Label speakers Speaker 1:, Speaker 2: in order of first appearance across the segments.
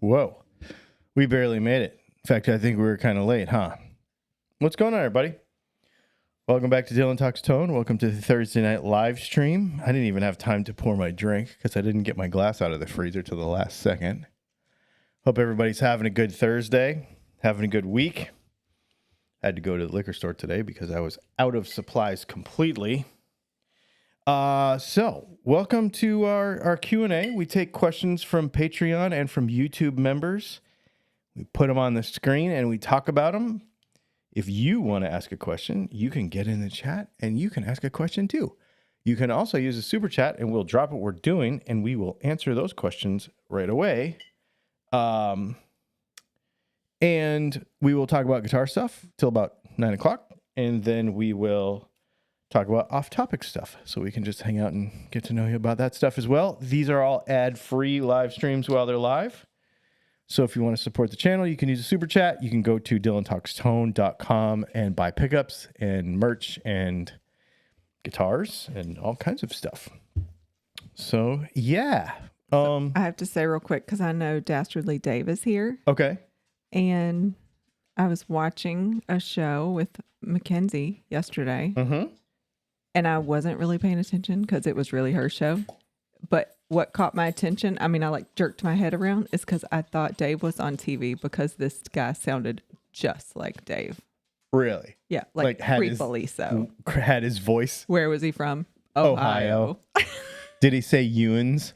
Speaker 1: Whoa. We barely made it. In fact, I think we were kind of late, huh? What's going on, everybody? Welcome back to Dylan Talks Tone. Welcome to the Thursday night live stream. I didn't even have time to pour my drink because I didn't get my glass out of the freezer till the last second. Hope everybody's having a good Thursday, having a good week. I had to go to the liquor store today because I was out of supplies completely. So welcome to our Q&A. We take questions from Patreon and from YouTube members. We put them on the screen and we talk about them. If you want to ask a question, you can get in the chat and you can ask a question too. You can also use a super chat and we'll drop what we're doing and we will answer those questions right away. And we will talk about guitar stuff till about 9 o'clock. And then we will talk about off-topic stuff. So we can just hang out and get to know you about that stuff as well. These are all ad-free live streams while they're live. So if you want to support the channel, you can use a super chat. You can go to DylanTalksTone.com and buy pickups and merch and guitars and all kinds of stuff. So, yeah.
Speaker 2: I have to say real quick, because I know Dastardly Dave is here.
Speaker 1: Okay.
Speaker 2: And I was watching a show with Mackenzie yesterday. Mm-hmm. And I wasn't really paying attention because it was really her show. But what caught my attention, I mean, I like jerked my head around, is because I thought Dave was on TV because this guy sounded just like Dave.
Speaker 1: Really?
Speaker 2: Yeah, like creepily so.
Speaker 1: Had his voice.
Speaker 2: Where was he from? Ohio.
Speaker 1: Did he say Ewans?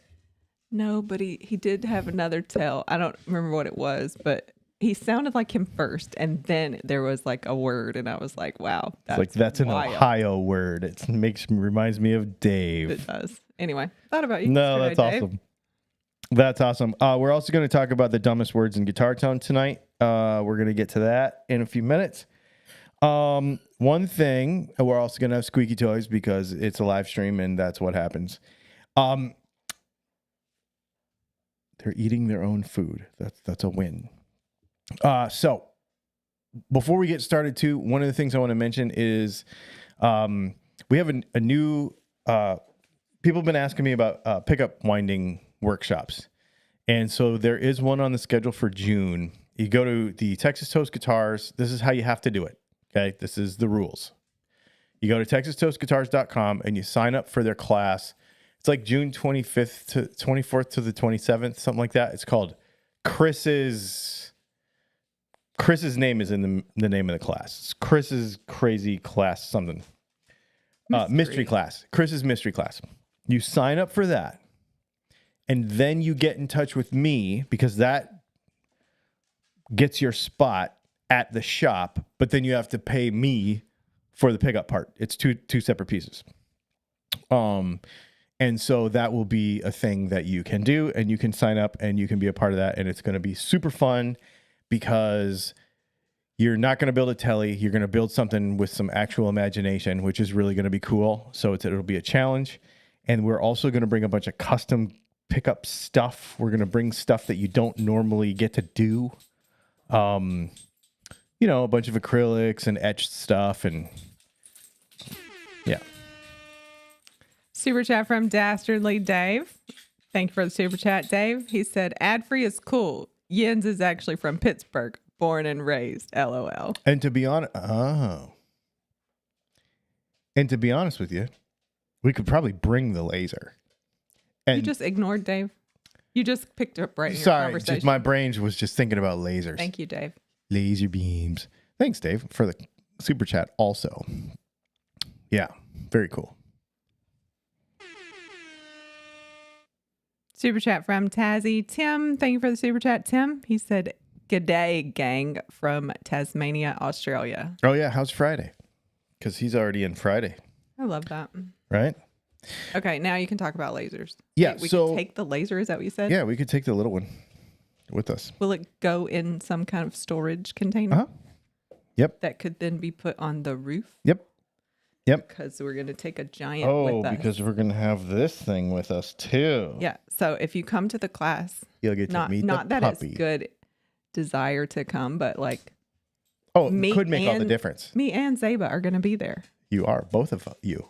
Speaker 2: No, but he did have another tell. I don't remember what it was, but he sounded like him first, and then there was like a word, and I was like, "Wow,
Speaker 1: that's an Ohio word." It reminds me of Dave.
Speaker 2: It does. Anyway, thought about you.
Speaker 1: No, that's awesome. Dave. That's awesome. We're also going to talk about the dumbest words in guitar tone tonight. We're going to get to that in a few minutes. One thing, we're also going to have squeaky toys because it's a live stream, and that's what happens. They're eating their own food. That's a win. So before we get started too, one of the things I want to mention is we have a new people have been asking me about pickup winding workshops. And so there is one on the schedule for June. You go to the Texas Toast Guitars. This is how you have to do it. Okay. This is the rules. You go to texastoastguitars.com and you sign up for their class. It's like June 25th to 24th to the 27th, something like that. It's called Chris's name is in the name of the class. It's Chris's crazy class, something. Mystery class. Chris's mystery class. You sign up for that. And then you get in touch with me because that gets your spot at the shop. But then you have to pay me for the pickup part. It's two separate pieces. And so that will be a thing that you can do. And you can sign up and you can be a part of that. And it's going to be super fun. Because you're not going to build a telly. You're going to build something with some actual imagination, which is really going to be cool. So it'll be a challenge. And we're also going to bring a bunch of custom pickup stuff. We're going to bring stuff that you don't normally get to do. A bunch of acrylics and etched stuff. And yeah.
Speaker 2: Super chat from Dastardly Dave. Thank you for the super chat, Dave. He said, ad-free is cool. Jens is actually from Pittsburgh, born and raised, LOL.
Speaker 1: And to be honest, with you, we could probably bring the laser. And
Speaker 2: you just ignored Dave. You just picked up right in your conversation.
Speaker 1: Just my brain was just thinking about lasers.
Speaker 2: Thank you, Dave.
Speaker 1: Laser beams. Thanks, Dave, for the super chat also. Yeah, very cool.
Speaker 2: Super chat from Tazzy Tim. Thank you for the super chat, Tim. He said, "G'day, gang," from Tasmania, Australia.
Speaker 1: Oh, yeah. How's Friday? Because he's already in Friday.
Speaker 2: I love that.
Speaker 1: Right?
Speaker 2: Okay, now you can talk about lasers.
Speaker 1: Yeah,
Speaker 2: we can take the laser. Is that what you said?
Speaker 1: Yeah, we could take the little one with us.
Speaker 2: Will it go in some kind of storage container?
Speaker 1: Uh-huh. Yep.
Speaker 2: That could then be put on the roof?
Speaker 1: Yep.
Speaker 2: Because we're going to take a giant with us.
Speaker 1: Because we're going to have this thing with us too.
Speaker 2: Yeah. So if you come to the class,
Speaker 1: you'll get to meet the puppy. Not
Speaker 2: that it's good desire to come, but like...
Speaker 1: it could make all the difference.
Speaker 2: Me and Zaba are going to be there.
Speaker 1: You are. Both of you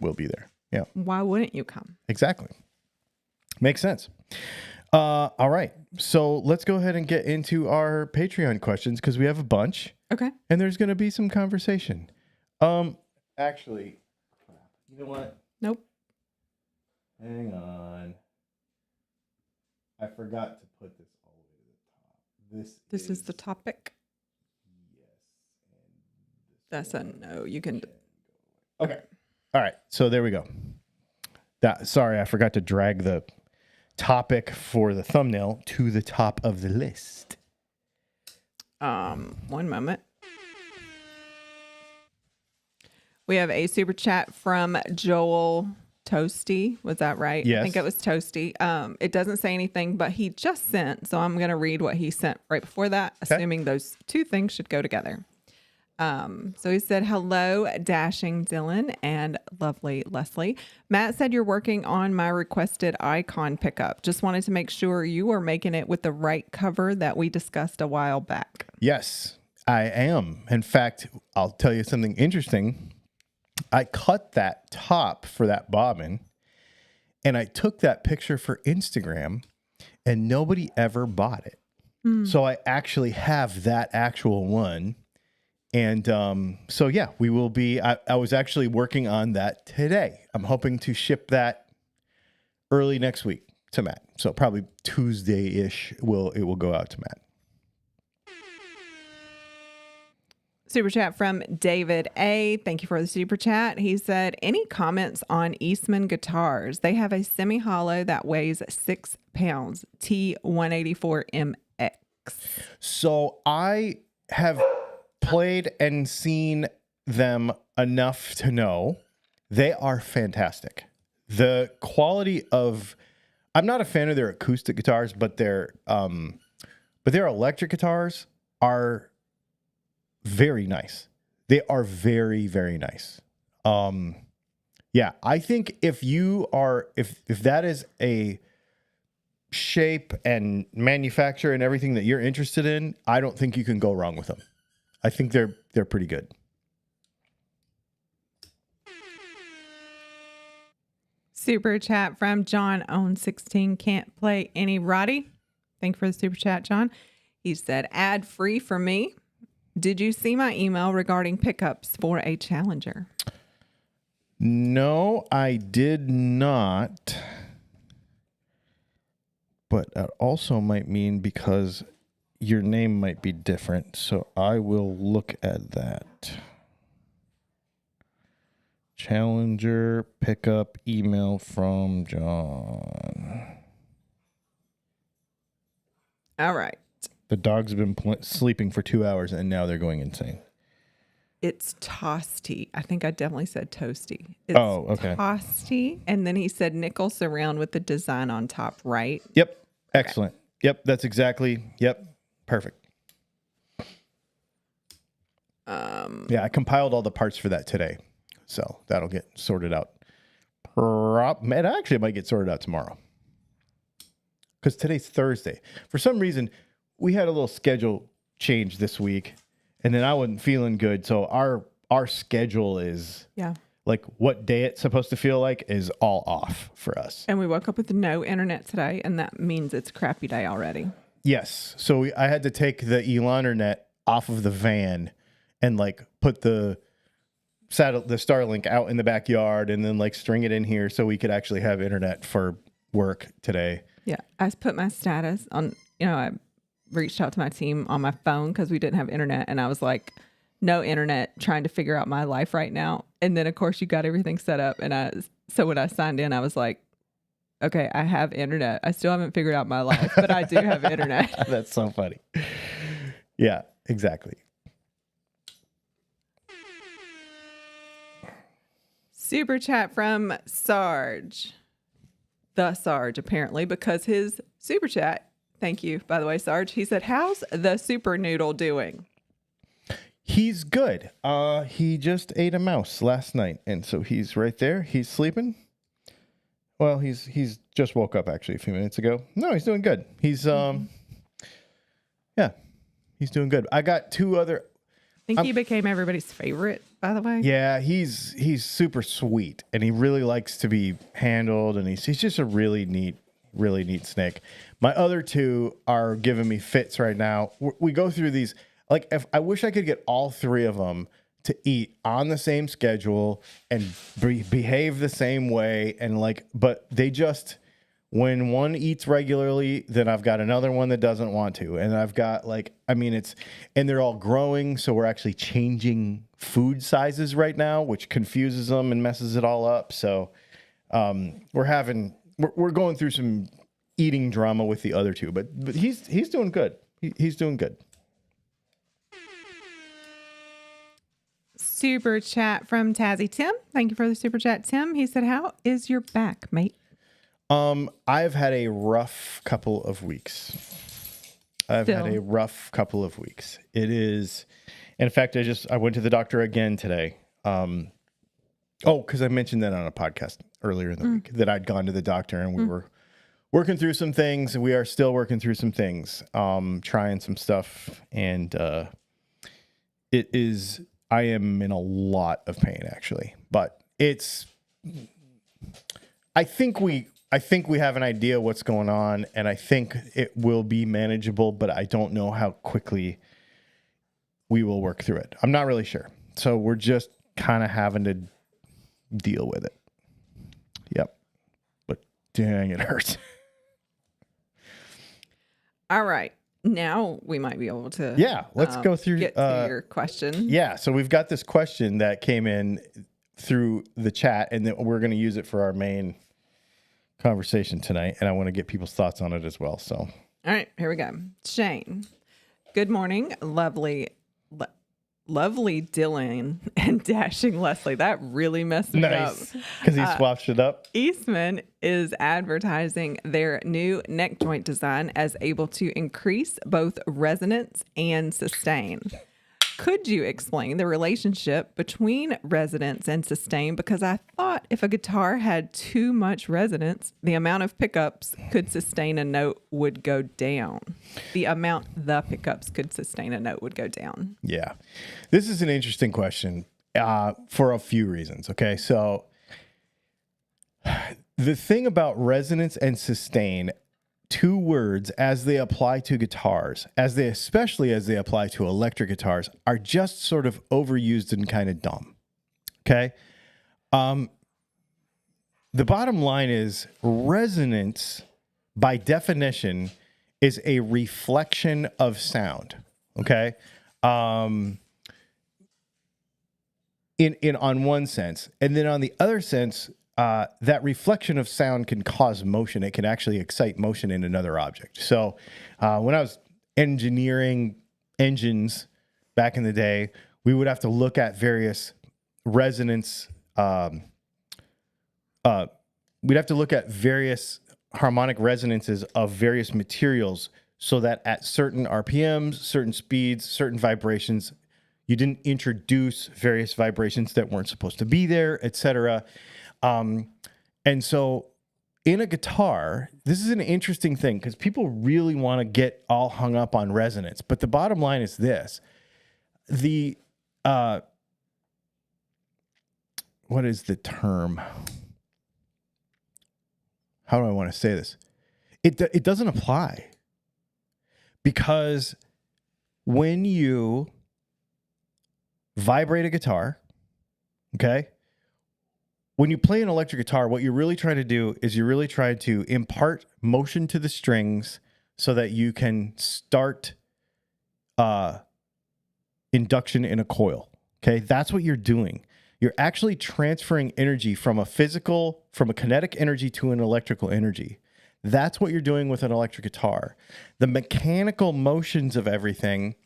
Speaker 2: will
Speaker 1: be there. Yeah.
Speaker 2: Why wouldn't you come?
Speaker 1: Exactly. Makes sense. All right. So let's go ahead and get into our Patreon questions because we have a bunch.
Speaker 2: Okay.
Speaker 1: And there's going to be some conversation. Actually, you know what?
Speaker 2: Nope.
Speaker 1: Hang on. I forgot to put this all the way to the top.
Speaker 2: This is the topic.
Speaker 1: Yes.
Speaker 2: That's a no. You can.
Speaker 1: Okay. All right. So there we go. Sorry, I forgot to drag the topic for the thumbnail to the top of the list.
Speaker 2: 1 moment. We have a super chat from Joel Toasty. Was that right?
Speaker 1: Yes.
Speaker 2: I think it was Toasty. It doesn't say anything, but he just sent. So I'm going to read what he sent right before that, assuming those two things should go together. So he said, hello, dashing Dylan and lovely Leslie. Matt said you're working on my requested icon pickup. Just wanted to make sure you are making it with the right cover that we discussed a while back.
Speaker 1: Yes, I am. In fact, I'll tell you something interesting. I cut that top for that bobbin and I took that picture for Instagram and nobody ever bought it. So I actually have that actual one. And so, yeah, we will be. I was actually working on that today. I'm hoping to ship that early next week to Matt. So probably Tuesday-ish it will go out to Matt.
Speaker 2: Super chat from David A. Thank you for the super chat. He said, any comments on Eastman guitars? They have a semi-hollow that weighs 6 pounds, T184MX.
Speaker 1: So I have played and seen them enough to know they are fantastic. The quality of, I'm not a fan of their acoustic guitars, but their electric guitars are very nice. They are very, very nice. Yeah, I think if that is a shape and manufacture and everything that you're interested in, I don't think you can go wrong with them. I think they're pretty good.
Speaker 2: Super chat from John Own 16 can't play any Roddy. Thank you for the super chat, John. He said, ad free for me. Did you see my email regarding pickups for a Challenger?
Speaker 1: No, I did not. But that also might mean because your name might be different. So I will look at that. Challenger pickup email from John.
Speaker 2: All right.
Speaker 1: The dogs have been sleeping for 2 hours and now they're going insane.
Speaker 2: It's Toasty. I think I definitely said Toasty. It's
Speaker 1: okay.
Speaker 2: Toasty. And then he said nickel surround with the design on top, right?
Speaker 1: Yep. Excellent. Okay. Yep. That's exactly. Yep. Perfect. Yeah, I compiled all the parts for that today. So that'll get sorted out. It might get sorted out tomorrow. Because today's Thursday. For some reason, we had a little schedule change this week. And then I wasn't feeling good. So our schedule is like what day it's supposed to feel like is all off for us.
Speaker 2: And we woke up with no internet today. And that means it's a crappy day already.
Speaker 1: Yes. So I had to take the Elonternet off of the van and like put the Starlink out in the backyard and then like string it in here so we could actually have internet for work today.
Speaker 2: Yeah. I put my status on, I reached out to my team on my phone because we didn't have internet. And I was like, no internet, trying to figure out my life right now. And then, of course, you got everything set up. And so when I signed in, I was like, okay, I have internet. I still haven't figured out my life, but I do have internet.
Speaker 1: That's so funny. Yeah, exactly.
Speaker 2: Super chat from Sarge. The Sarge, apparently, because his super chat, thank you, by the way, Sarge, he said, how's the super noodle doing?
Speaker 1: He's good. He just ate a mouse last night, and so he's right there. He's sleeping. Well, he's just woke up actually a few minutes ago. No, he's doing good. He's he's doing good. I got two other.
Speaker 2: I think he became everybody's favorite, by the way.
Speaker 1: Yeah, he's super sweet, and he really likes to be handled, and he's just a really neat really neat snake. My other two are giving me fits right now. We go through these, like, if I wish I could get all three of them to eat on the same schedule and behave the same way. And like, but they just, when one eats regularly, then I've got another one that doesn't want to. And I've got like, I mean, and they're all growing. So we're actually changing food sizes right now, which confuses them and messes it all up. So we're going through some eating drama with the other two, but he's doing good. He's doing good.
Speaker 2: Super chat from Tazzy Tim. Thank you for the super chat, Tim. He said, "How is your back, mate?"
Speaker 1: I've had a rough couple of weeks. It is, in fact, I went to the doctor again today. Because I mentioned that on a podcast earlier in the week that I'd gone to the doctor and we were working through some things, and we are still working through some things, trying some stuff, and I am in a lot of pain actually, but I think we have an idea what's going on, and I think it will be manageable, but I don't know how quickly we will work through it. I'm not really sure. So we're just kind of having to deal with it. Yep. But dang, it hurts.
Speaker 2: All right. Now we might be able to
Speaker 1: let's go through
Speaker 2: get to your question.
Speaker 1: Yeah, so we've got this question that came in through the chat, and then we're going to use it for our main conversation tonight, and I want to get people's thoughts on it as well. So,
Speaker 2: all right, here we go. Shane, good morning, lovely Dylan and dashing Leslie. That really messed me up.
Speaker 1: Because he swapped it up.
Speaker 2: Eastman is advertising their new neck joint design as able to increase both resonance and sustain. Could you explain the relationship between resonance and sustain? Because I thought if a guitar had too much resonance, the amount of pickups could sustain a note would go down. The pickups could sustain a note would go down.
Speaker 1: Yeah. This is an interesting question for a few reasons. Okay. So the thing about resonance and sustain, two words as they apply to guitars, especially as they apply to electric guitars, are just sort of overused and kind of dumb. Okay. The bottom line is resonance, by definition, is a reflection of sound. Okay. On one sense, and then on the other sense, that reflection of sound can cause motion. It can actually excite motion in another object. So when I was engineering engines back in the day, we would have to look at various resonance. We'd have to look at various harmonic resonances of various materials so that at certain RPMs, certain speeds, certain vibrations, you didn't introduce various vibrations that weren't supposed to be there, etc. And so in a guitar, this is an interesting thing because people really want to get all hung up on resonance. But the bottom line is this: what is the term? How do I want to say this? It doesn't apply, because when you vibrate a guitar, okay, when you play an electric guitar, what you're really trying to do is you're really trying to impart motion to the strings so that you can start induction in a coil. Okay, that's what you're doing. You're actually transferring energy from a kinetic energy to an electrical energy. That's what you're doing with an electric guitar. The mechanical motions of everything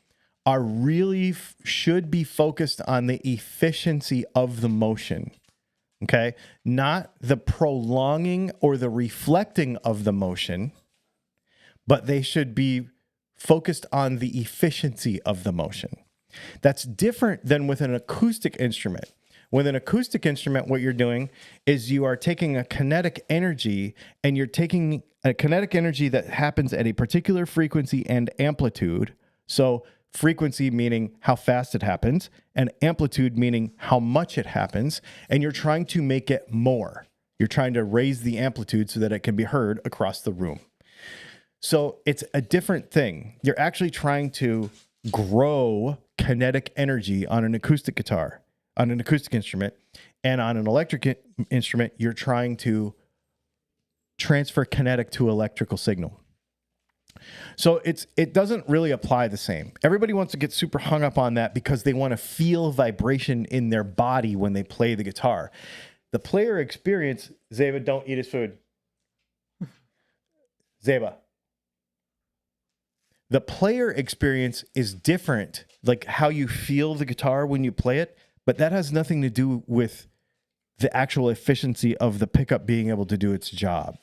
Speaker 1: are really should be focused on the efficiency of the motion. Okay, not the prolonging or the reflecting of the motion, but they should be focused on the efficiency of the motion. That's different than with an acoustic instrument. With an acoustic instrument, what you're doing is you are taking a kinetic energy, and you're taking a kinetic energy that happens at a particular frequency and amplitude. So frequency meaning how fast it happens, and amplitude meaning how much it happens, and you're trying to make it more. You're trying to raise the amplitude so that it can be heard across the room. So it's a different thing. You're actually trying to grow kinetic energy on an acoustic guitar, on an acoustic instrument, and on an electric instrument, you're trying to transfer kinetic to electrical signal. So it doesn't really apply the same. Everybody wants to get super hung up on that because they want to feel vibration in their body when they play the guitar. The player experience, Zeba, don't eat his food. Zeba. The player experience is different, like how you feel the guitar when you play it, but that has nothing to do with the actual efficiency of the pickup being able to do its job.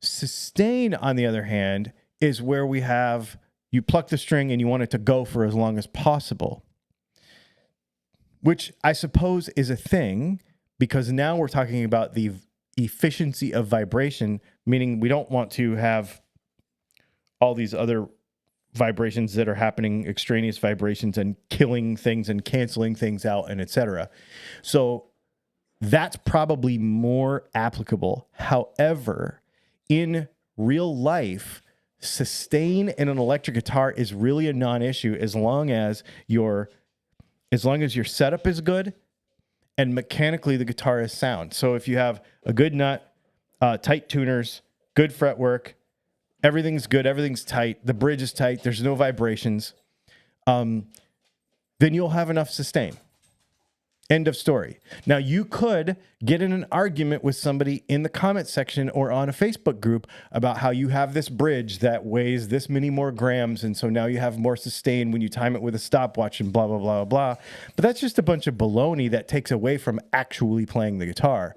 Speaker 1: Sustain, on the other hand, is where we have you pluck the string and you want it to go for as long as possible, which I suppose is a thing because now we're talking about the efficiency of vibration, meaning we don't want to have all these other vibrations that are happening, extraneous vibrations, and killing things and canceling things out and etc. So that's probably more applicable. However, in real life, sustain in an electric guitar is really a non-issue as long as your setup is good and mechanically the guitar is sound. So if you have a good nut, tight tuners, good fretwork, everything's good, everything's tight, the bridge is tight, there's no vibrations, then you'll have enough sustain. End of story. Now, you could get in an argument with somebody in the comment section or on a Facebook group about how you have this bridge that weighs this many more grams, and so now you have more sustain when you time it with a stopwatch and blah, blah, blah, blah. But that's just a bunch of baloney that takes away from actually playing the guitar.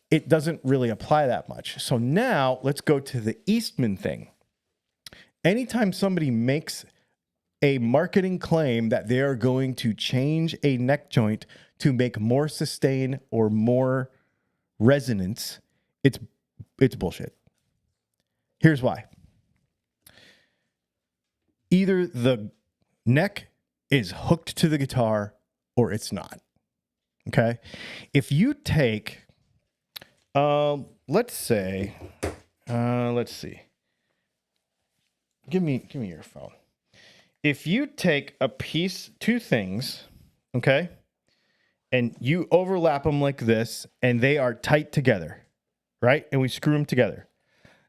Speaker 1: It doesn't really apply that much. So now let's go to the Eastman thing. Anytime somebody makes a marketing claim that they are going to change a neck joint to make more sustain or more resonance, it's bullshit. Here's why. Either the neck is hooked to the guitar or it's not. Okay? If you take, let's see. Give me your phone. If you take two things, okay, and you overlap them like this, and they are tight together, right? And we screw them together.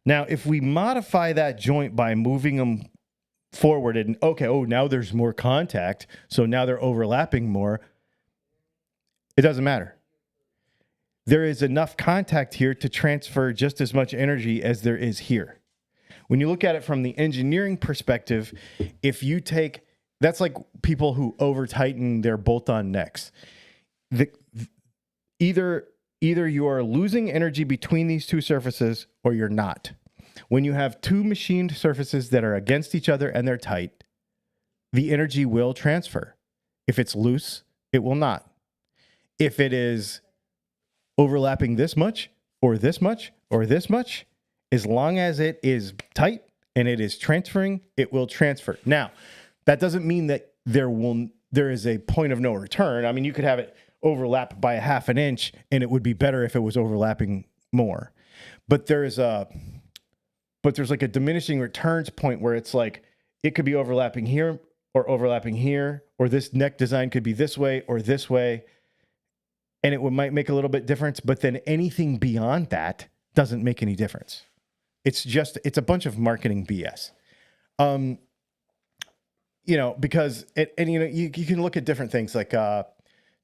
Speaker 1: Now, if we modify that joint by moving them forward and, now there's more contact, so now they're overlapping more, it doesn't matter. There is enough contact here to transfer just as much energy as there is here. When you look at it from the engineering perspective, if you take, that's like people who over tighten their bolt-on necks. Either you are losing energy between these two surfaces or you're not. When you have two machined surfaces that are against each other and they're tight, the energy will transfer. If it's loose, it will not. If it is overlapping this much or this much or this much, as long as it is tight and it is transferring, it will transfer. Now, that doesn't mean that there is a point of no return. I mean, you could have it overlap by a half an inch and it would be better if it was overlapping more. But there's like a diminishing returns point where it's like it could be overlapping here or overlapping here, or this neck design could be this way or this way, and it might make a little bit difference, but then anything beyond that doesn't make any difference. It's a bunch of marketing BS. Because you can look at different things like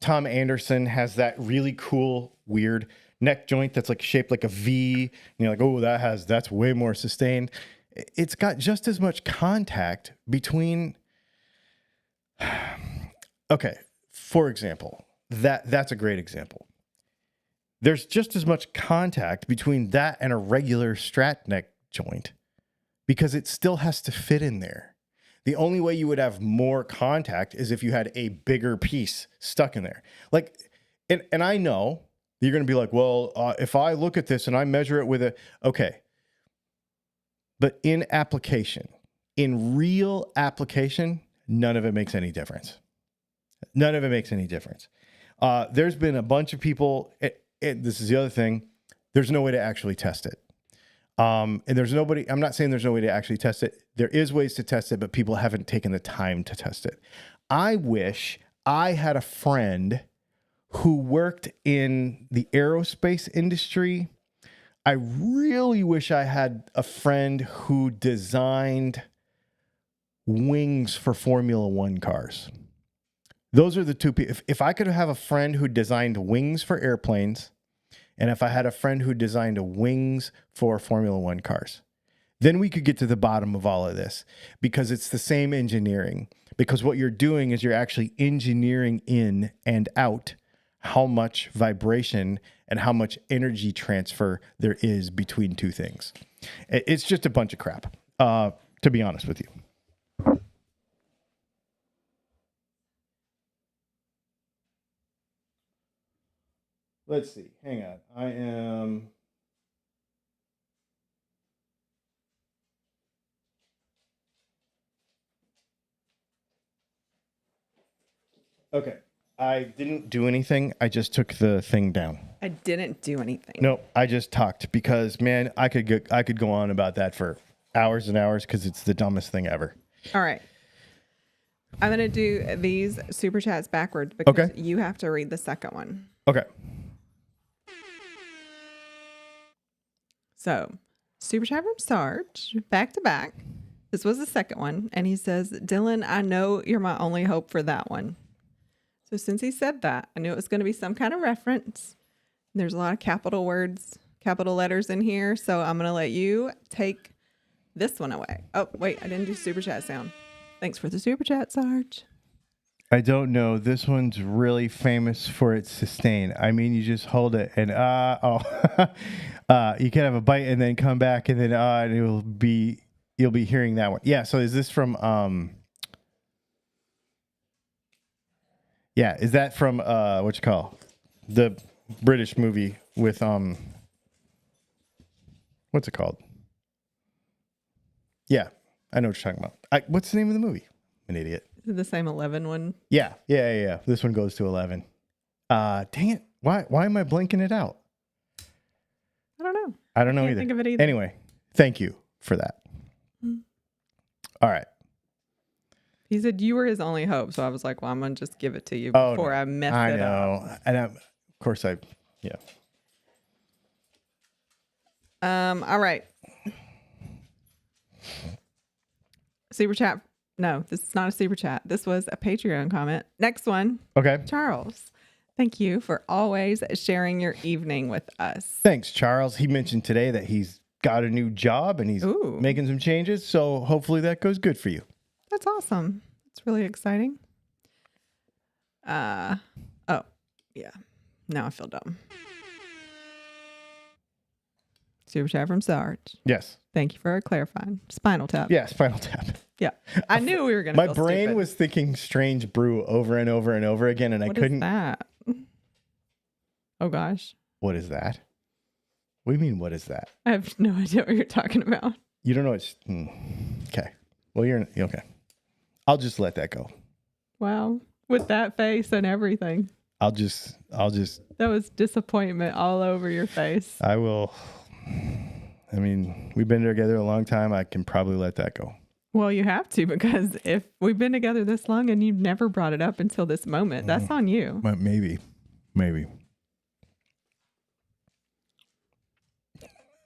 Speaker 1: Tom Anderson has that really cool, weird neck joint that's like shaped like a V. And you're like, that's way more sustained. It's got just as much contact between. Okay, for example, that's a great example. There's just as much contact between that and a regular Strat neck joint because it still has to fit in there. The only way you would have more contact is if you had a bigger piece stuck in there. And I know you're going to be like, well, if I look at this and I measure it with okay. But in real application, none of it makes any difference. None of it makes any difference. There's been a bunch of people, this is the other thing, there's no way to actually test it. And there's nobody, I'm not saying there's no way to actually test it. There is ways to test it, but people haven't taken the time to test it. I wish I had a friend who worked in the aerospace industry. I really wish I had a friend who designed wings for Formula One cars. Those are the two people. If I could have a friend who designed wings for airplanes, and if I had a friend who designed wings for Formula One cars, then we could get to the bottom of all of this, because it's the same engineering. Because what you're doing is you're actually engineering in and out how much vibration and how much energy transfer there is between two things. It's just a bunch of crap, to be honest with you. Let's see. Hang on. I am... Okay. I didn't do anything. I just took the thing down.
Speaker 2: I didn't do anything.
Speaker 1: No, I just talked because, man, I could go on about that for hours and hours because it's the dumbest thing ever.
Speaker 2: All right. I'm going to do these super chats backwards because you have to read the second one.
Speaker 1: Okay.
Speaker 2: So, super chat from Sarge, back to back. This was the second one. And he says, Dylan, I know you're my only hope for that one. So since he said that, I knew it was going to be some kind of reference. There's a lot of capital words, capital letters in here. So I'm going to let you take this one away. Oh, wait, I didn't do super chat sound. Thanks for the super chat, Sarge.
Speaker 1: I don't know. This one's really famous for its sustain. I mean, you just hold it and you can have a bite and then come back and then and you'll be hearing that one. Yeah. So is this from yeah, is that from what you call the British movie with what's it called? Yeah, I know what you're talking about. What's the name of the movie? I'm an idiot.
Speaker 2: Is it the same 11 one?
Speaker 1: Yeah. This one goes to 11. Dang it! Why am I blanking it out?
Speaker 2: I don't know.
Speaker 1: I don't know
Speaker 2: Can't
Speaker 1: either.
Speaker 2: think of it either.
Speaker 1: Anyway, thank you for that. All right.
Speaker 2: He said you were his only hope, so I was like, well, I'm going to just give it to you before I mess it up.
Speaker 1: I know. And of course yeah.
Speaker 2: All right. Super chat. No, this is not a super chat. This was a Patreon comment. Next one.
Speaker 1: Okay.
Speaker 2: Charles. Thank you for always sharing your evening with us.
Speaker 1: Thanks, Charles. He mentioned today that he's got a new job and he's making some changes. So hopefully that goes good for you.
Speaker 2: That's awesome. It's really exciting. Oh, yeah. Now I feel dumb. Super chat from Sarge.
Speaker 1: Yes.
Speaker 2: Thank you for clarifying. Spinal Tap.
Speaker 1: Yeah, Spinal Tap.
Speaker 2: Yeah. I knew we were going to
Speaker 1: My brain was thinking Strange Brew over and over and over again, and I couldn't.
Speaker 2: What is that? Oh, gosh.
Speaker 1: What is that? What do you mean, what is that?
Speaker 2: I have no idea what you're talking about.
Speaker 1: You don't know it's... Okay. Well, you're okay. I'll just let that go.
Speaker 2: Wow. With that face and everything.
Speaker 1: I'll just...
Speaker 2: That was disappointment all over your face.
Speaker 1: I will... I mean, we've been together a long time. I can probably let that go.
Speaker 2: Well, you have to, because if we've been together this long and you've never brought it up until this moment, that's on you.
Speaker 1: Maybe.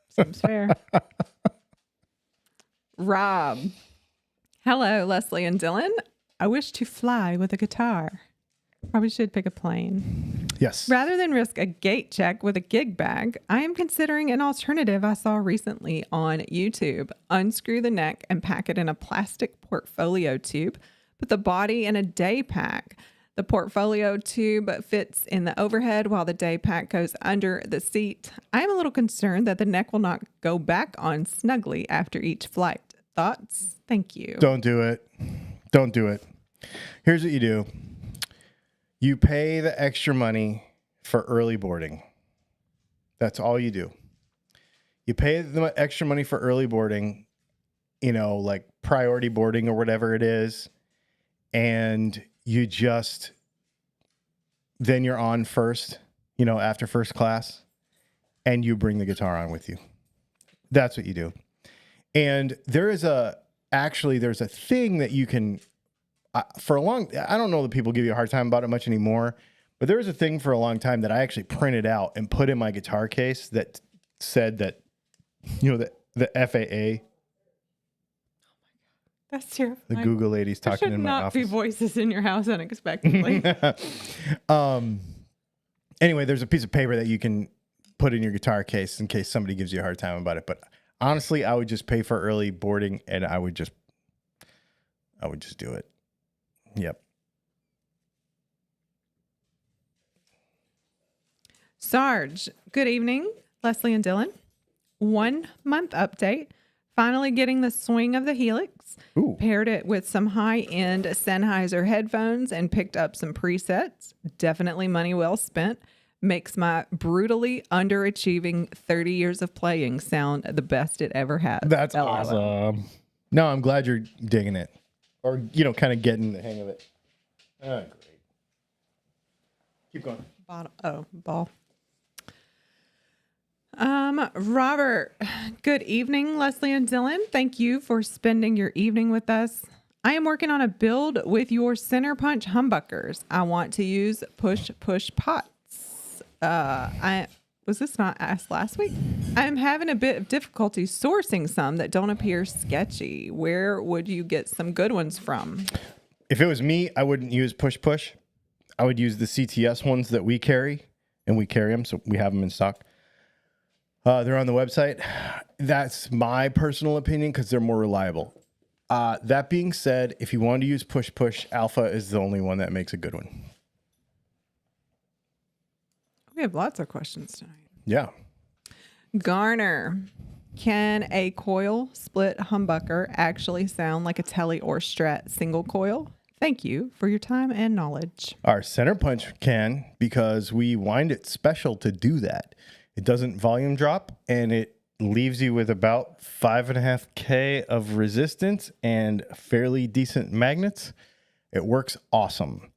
Speaker 2: Seems fair. Rob. Hello, Leslie and Dylan. I wish to fly with a guitar. Probably should pick a plane.
Speaker 1: Yes.
Speaker 2: Rather than risk a gate check with a gig bag, I am considering an alternative I saw recently on YouTube. Unscrew the neck and pack it in a plastic portfolio tube. Put the body in a day pack. The portfolio tube fits in the overhead while the day pack goes under the seat. I am a little concerned that the neck will not go back on snugly after each flight. Thoughts? Thank you.
Speaker 1: Don't do it. Don't do it. Here's what you do. You pay the extra money for early boarding. That's all you do. You pay the extra money for early boarding, like priority boarding or whatever it is. And you then you're on first, after first class, and you bring the guitar on with you. That's what you do. And there's a thing that you can, I don't know that people give you a hard time about it much anymore, but there was a thing for a long time that I actually printed out and put in my guitar case that said that, the FAA.
Speaker 2: That's terrifying.
Speaker 1: The Google lady's talking in my office.
Speaker 2: There should not be voices in your house unexpectedly.
Speaker 1: Anyway, there's a piece of paper that you can put in your guitar case in case somebody gives you a hard time about it. But honestly, I would just pay for early boarding and I would just do it. Yep.
Speaker 2: Sarge, good evening. Leslie and Dylan. 1 month update. Finally getting the swing of the Helix.
Speaker 1: Ooh.
Speaker 2: Paired it with some high-end Sennheiser headphones and picked up some presets. Definitely money well spent. Makes my brutally underachieving 30 years of playing sound the best it ever has.
Speaker 1: That's
Speaker 2: LOL.
Speaker 1: awesome. No, I'm glad you're digging it. Or, kind of getting the hang of it. Oh, great. Keep going.
Speaker 2: Ball. Robert, good evening, Leslie and Dylan. Thank you for spending your evening with us. I am working on a build with your Centerpunch humbuckers. I want to use push pots. Was this not asked last week? I'm having a bit of difficulty sourcing some that don't appear sketchy. Where would you get some good ones from?
Speaker 1: If it was me, I wouldn't use push. I would use the CTS ones that we carry, and we carry them, so we have them in stock. They're on the website. That's my personal opinion because they're more reliable. That being said, if you want to use push, Alpha is the only one that makes a good one.
Speaker 2: We have lots of questions tonight.
Speaker 1: Yeah.
Speaker 2: Garner, can a coil split humbucker actually sound like a Tele or Strat single coil? Thank you for your time and knowledge.
Speaker 1: Our Centerpunch can because we wind it special to do that. It doesn't volume drop, and it leaves you with about 5.5K of resistance and fairly decent magnets. It works awesome.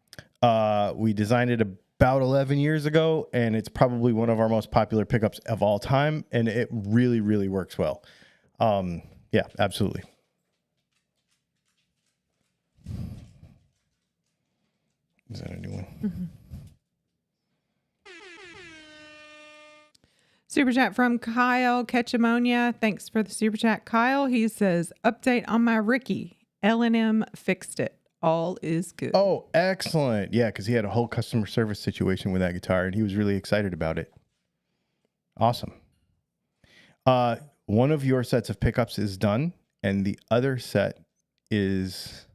Speaker 1: We designed it about 11 years ago, and it's probably one of our most popular pickups of all time, and it really, really works well. Yeah, absolutely. Is that a new one?
Speaker 2: Mm-hmm. Super chat from Kyle Ketchamonia. Thanks for the super chat, Kyle. He says, update on my Ricky. L&M fixed it. All is good.
Speaker 1: Oh, excellent. Yeah, because he had a whole customer service situation with that guitar, and he was really excited about it. Awesome. One of your sets of pickups is done, and the other set is...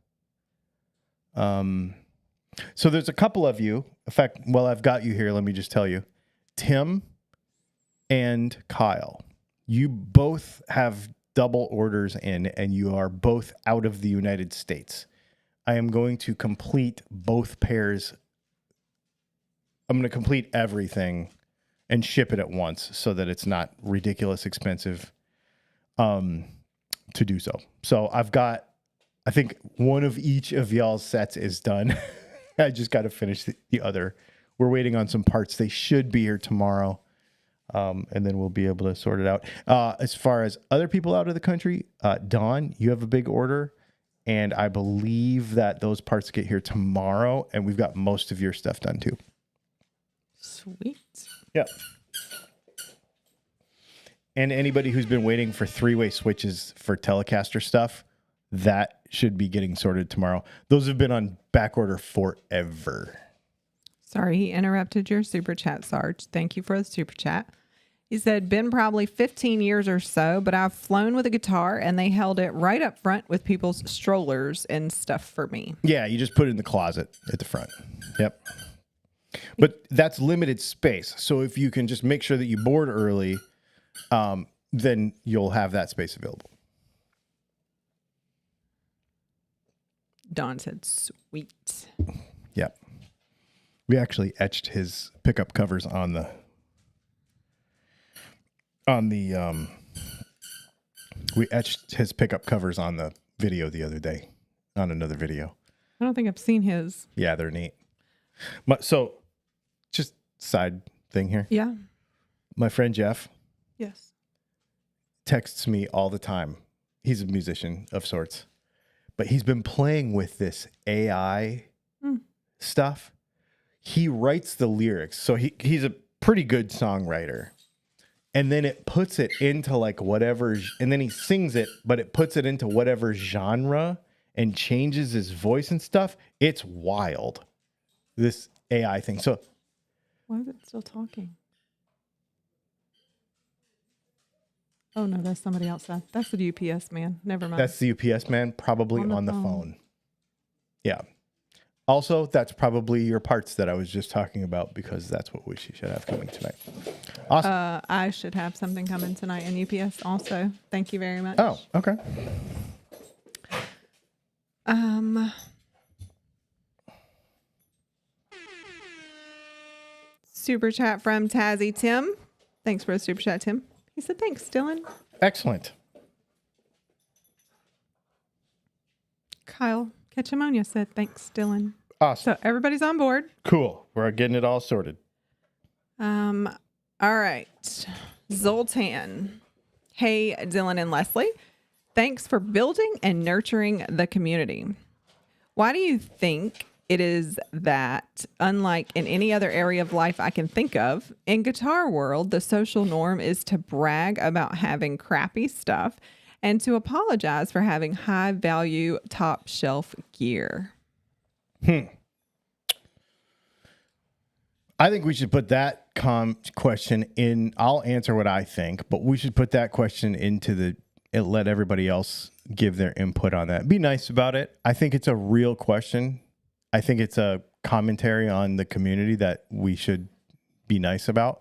Speaker 1: So there's a couple of you. In fact, while I've got you here, let me just tell you. Tim and Kyle, you both have double orders in, and you are both out of the United States. I am going to complete both pairs. I'm going to complete everything and ship it at once so that it's not ridiculous expensive to do so. So I've got, I think one of each of y'all's sets is done. I just got to finish the other. We're waiting on some parts. They should be here tomorrow. And then we'll be able to sort it out. As far as other people out of the country, Dawn, you have a big order. And I believe that those parts get here tomorrow. And we've got most of your stuff done too.
Speaker 2: Sweet.
Speaker 1: Yep. And anybody who's been waiting for 3-way switches for Telecaster stuff, that should be getting sorted tomorrow. Those have been on back order forever.
Speaker 2: Sorry, he interrupted your super chat, Sarge. Thank you for the super chat. He said, been probably 15 years or so, but I've flown with a guitar and they held it right up front with people's strollers and stuff for me.
Speaker 1: Yeah, you just put it in the closet at the front. Yep. But that's limited space. So if you can just make sure that you board early, then you'll have that space available.
Speaker 2: Don said, sweet.
Speaker 1: Yep. We actually etched his pickup covers on the we etched his pickup covers on the video the other day, on another video.
Speaker 2: I don't think I've seen his.
Speaker 1: Yeah, they're neat. So just side thing here?
Speaker 2: Yeah.
Speaker 1: My friend Jeff
Speaker 2: Yes.
Speaker 1: texts me all the time. He's a musician of sorts, but he's been playing with this AI stuff. He writes the lyrics. So he's a pretty good songwriter. And then it puts it into like whatever, and then he sings it, but it puts it into whatever genre and changes his voice and stuff. It's wild, this AI thing. So
Speaker 2: Why is it still talking? Oh, no, that's somebody outside. That's the UPS man. Never mind.
Speaker 1: that's the UPS man, probably on the phone. Yeah. Also, that's probably your parts that I was just talking about, because that's what we should have coming tonight. Awesome.
Speaker 2: I should have something coming tonight in UPS also. Thank you very much.
Speaker 1: Oh, okay.
Speaker 2: Super chat from Tazzy Tim. Thanks for the super chat, Tim. He said, thanks, Dylan.
Speaker 1: Excellent.
Speaker 2: Kyle Ketchamonia said, thanks, Dylan.
Speaker 1: Awesome.
Speaker 2: So everybody's on board.
Speaker 1: Cool. We're getting it all sorted.
Speaker 2: All right. Zoltan. Hey, Dylan and Leslie. Thanks for building and nurturing the community. Why do you think it is that, unlike in any other area of life I can think of, in guitar world, the social norm is to brag about having crappy stuff and to apologize for having high value top shelf gear?
Speaker 1: I think we should put that question in. I'll answer what I think, but we should put that question into let everybody else give their input on that. Be nice about it. I think it's a real question. I think it's a commentary on the community that we should be nice about.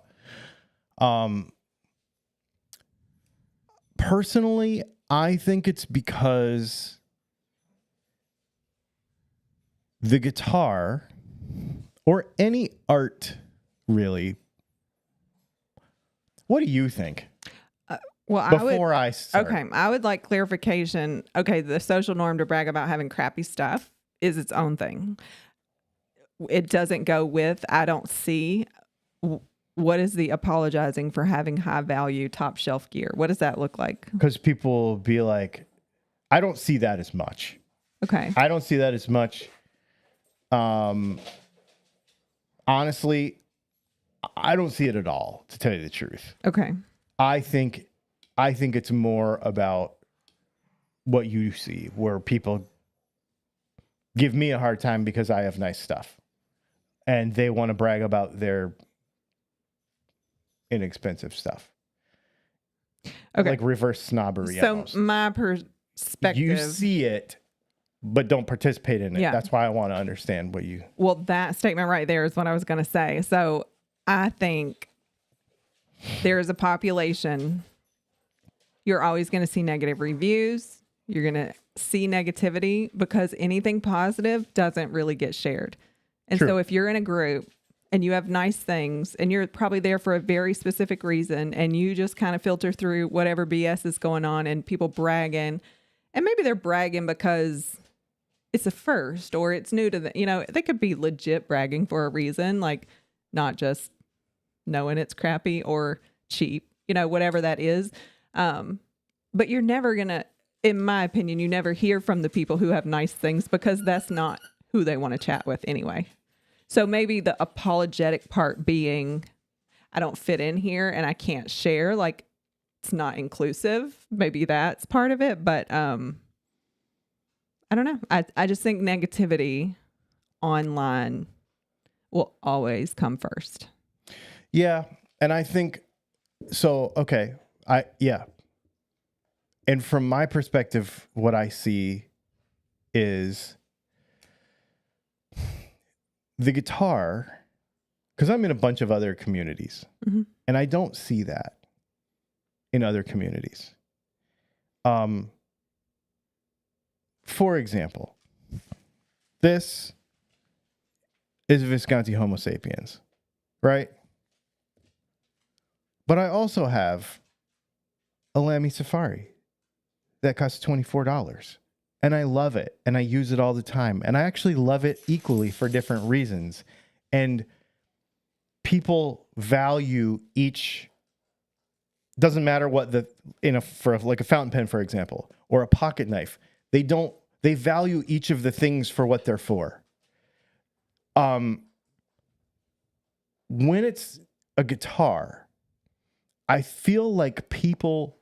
Speaker 1: Personally, I think it's because the guitar, or any art, really. What do you think?
Speaker 2: Well,
Speaker 1: I start.
Speaker 2: Okay, I would like clarification. Okay, the social norm to brag about having crappy stuff is its own thing. It doesn't go with, I don't see, what is the apologizing for having high value top shelf gear? What does that look like?
Speaker 1: Because people will be like, I don't see that as much.
Speaker 2: Okay.
Speaker 1: I don't see that as much. Honestly, I don't see it at all, to tell you the truth.
Speaker 2: Okay.
Speaker 1: I think it's more about what you see, where people give me a hard time because I have nice stuff and they want to brag about their inexpensive stuff.
Speaker 2: Okay.
Speaker 1: Like reverse snobbery.
Speaker 2: So
Speaker 1: almost.
Speaker 2: my perspective.
Speaker 1: You see it, but don't participate in it.
Speaker 2: Yeah.
Speaker 1: That's why I want to understand what you.
Speaker 2: Well, that statement right there is what I was going to say. So I think there is a population. You're always going to see negative reviews. You're going to see negativity because anything positive doesn't really get shared. And
Speaker 1: True.
Speaker 2: so if you're in a group and you have nice things and you're probably there for a very specific reason and you just kind of filter through whatever BS is going on and people bragging, and maybe they're bragging because it's a first or it's new to them. You know, they could be legit bragging for a reason, like not just knowing it's crappy or cheap, you know, whatever that is. But you're never going to, in my opinion, you never hear from the people who have nice things because that's not who they want to chat with anyway. So maybe the apologetic part being, I don't fit in here and I can't share, like it's not inclusive. Maybe that's part of it, but I don't know. I just think negativity online will always come first.
Speaker 1: Yeah. And I think so. Okay. And from my perspective, what I see is the guitar, because I'm in a bunch of other communities,
Speaker 2: Mm-hmm.
Speaker 1: and I don't see that in other communities. For example, this is Visconti Homo sapiens, right? But I also have a Lamy Safari that costs $24. And I love it. And I use it all the time. And I actually love it equally for different reasons. And people value each. Doesn't matter what for like a fountain pen, for example, or a pocket knife. They value each of the things for what they're for. When it's a guitar, I feel like people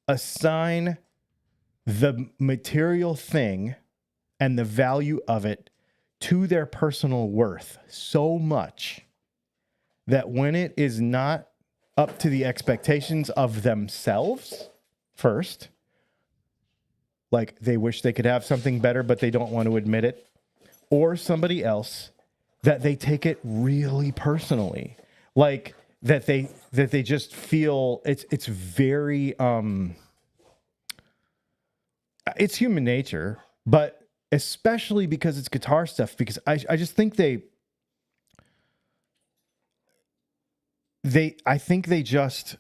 Speaker 1: assign the material thing and the value of it to their personal worth so much that when it is not up to the expectations of themselves first, like they wish they could have something better, but they don't want to admit it, or somebody else, that they take it really personally. Like that they just feel it's very, it's human nature, but especially because it's guitar stuff, because I just think I think they just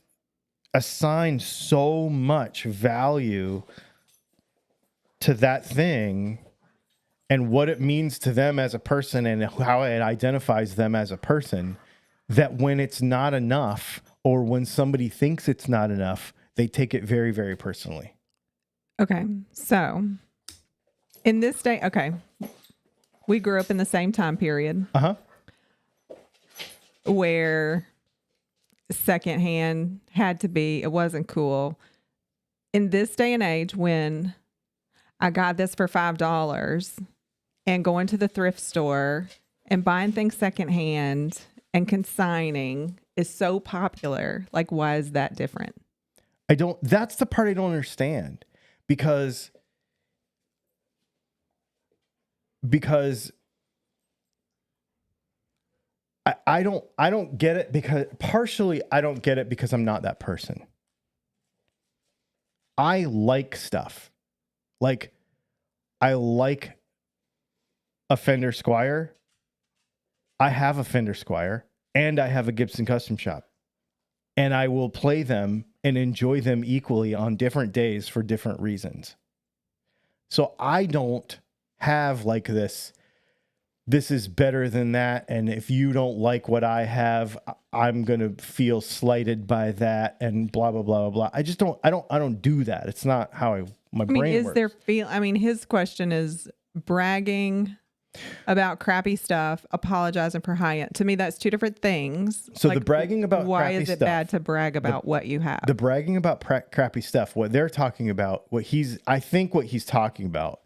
Speaker 1: assign so much value to that thing and what it means to them as a person and how it identifies them as a person, that when it's not enough or when somebody thinks it's not enough, they take it very, very personally.
Speaker 2: Okay. So in this day, okay, we grew up in the same time period. Where secondhand had to be, it wasn't cool. In this day and age, when I got this for $5 and going to the thrift store and buying things secondhand and consigning is so popular, like, why is that different?
Speaker 1: That's the part I don't understand, because I don't get it, because partially I don't get it because I'm not that person. I like stuff. Like, I like a Fender Squier. I have a Fender Squier and I have a Gibson Custom Shop, and I will play them and enjoy them equally on different days for different reasons. So I don't have like this is better than that, and if you don't like what I have, I'm going to feel slighted by that, and blah blah blah blah blah. I just don't I don't do that. It's not how my brain works.
Speaker 2: His question is bragging about crappy stuff, apologizing for high end. To me, that's two different things.
Speaker 1: So like, the bragging about
Speaker 2: why
Speaker 1: crappy
Speaker 2: is it
Speaker 1: stuff,
Speaker 2: bad to brag about what you have?
Speaker 1: The bragging about crappy stuff, what they're talking about, I think what he's talking about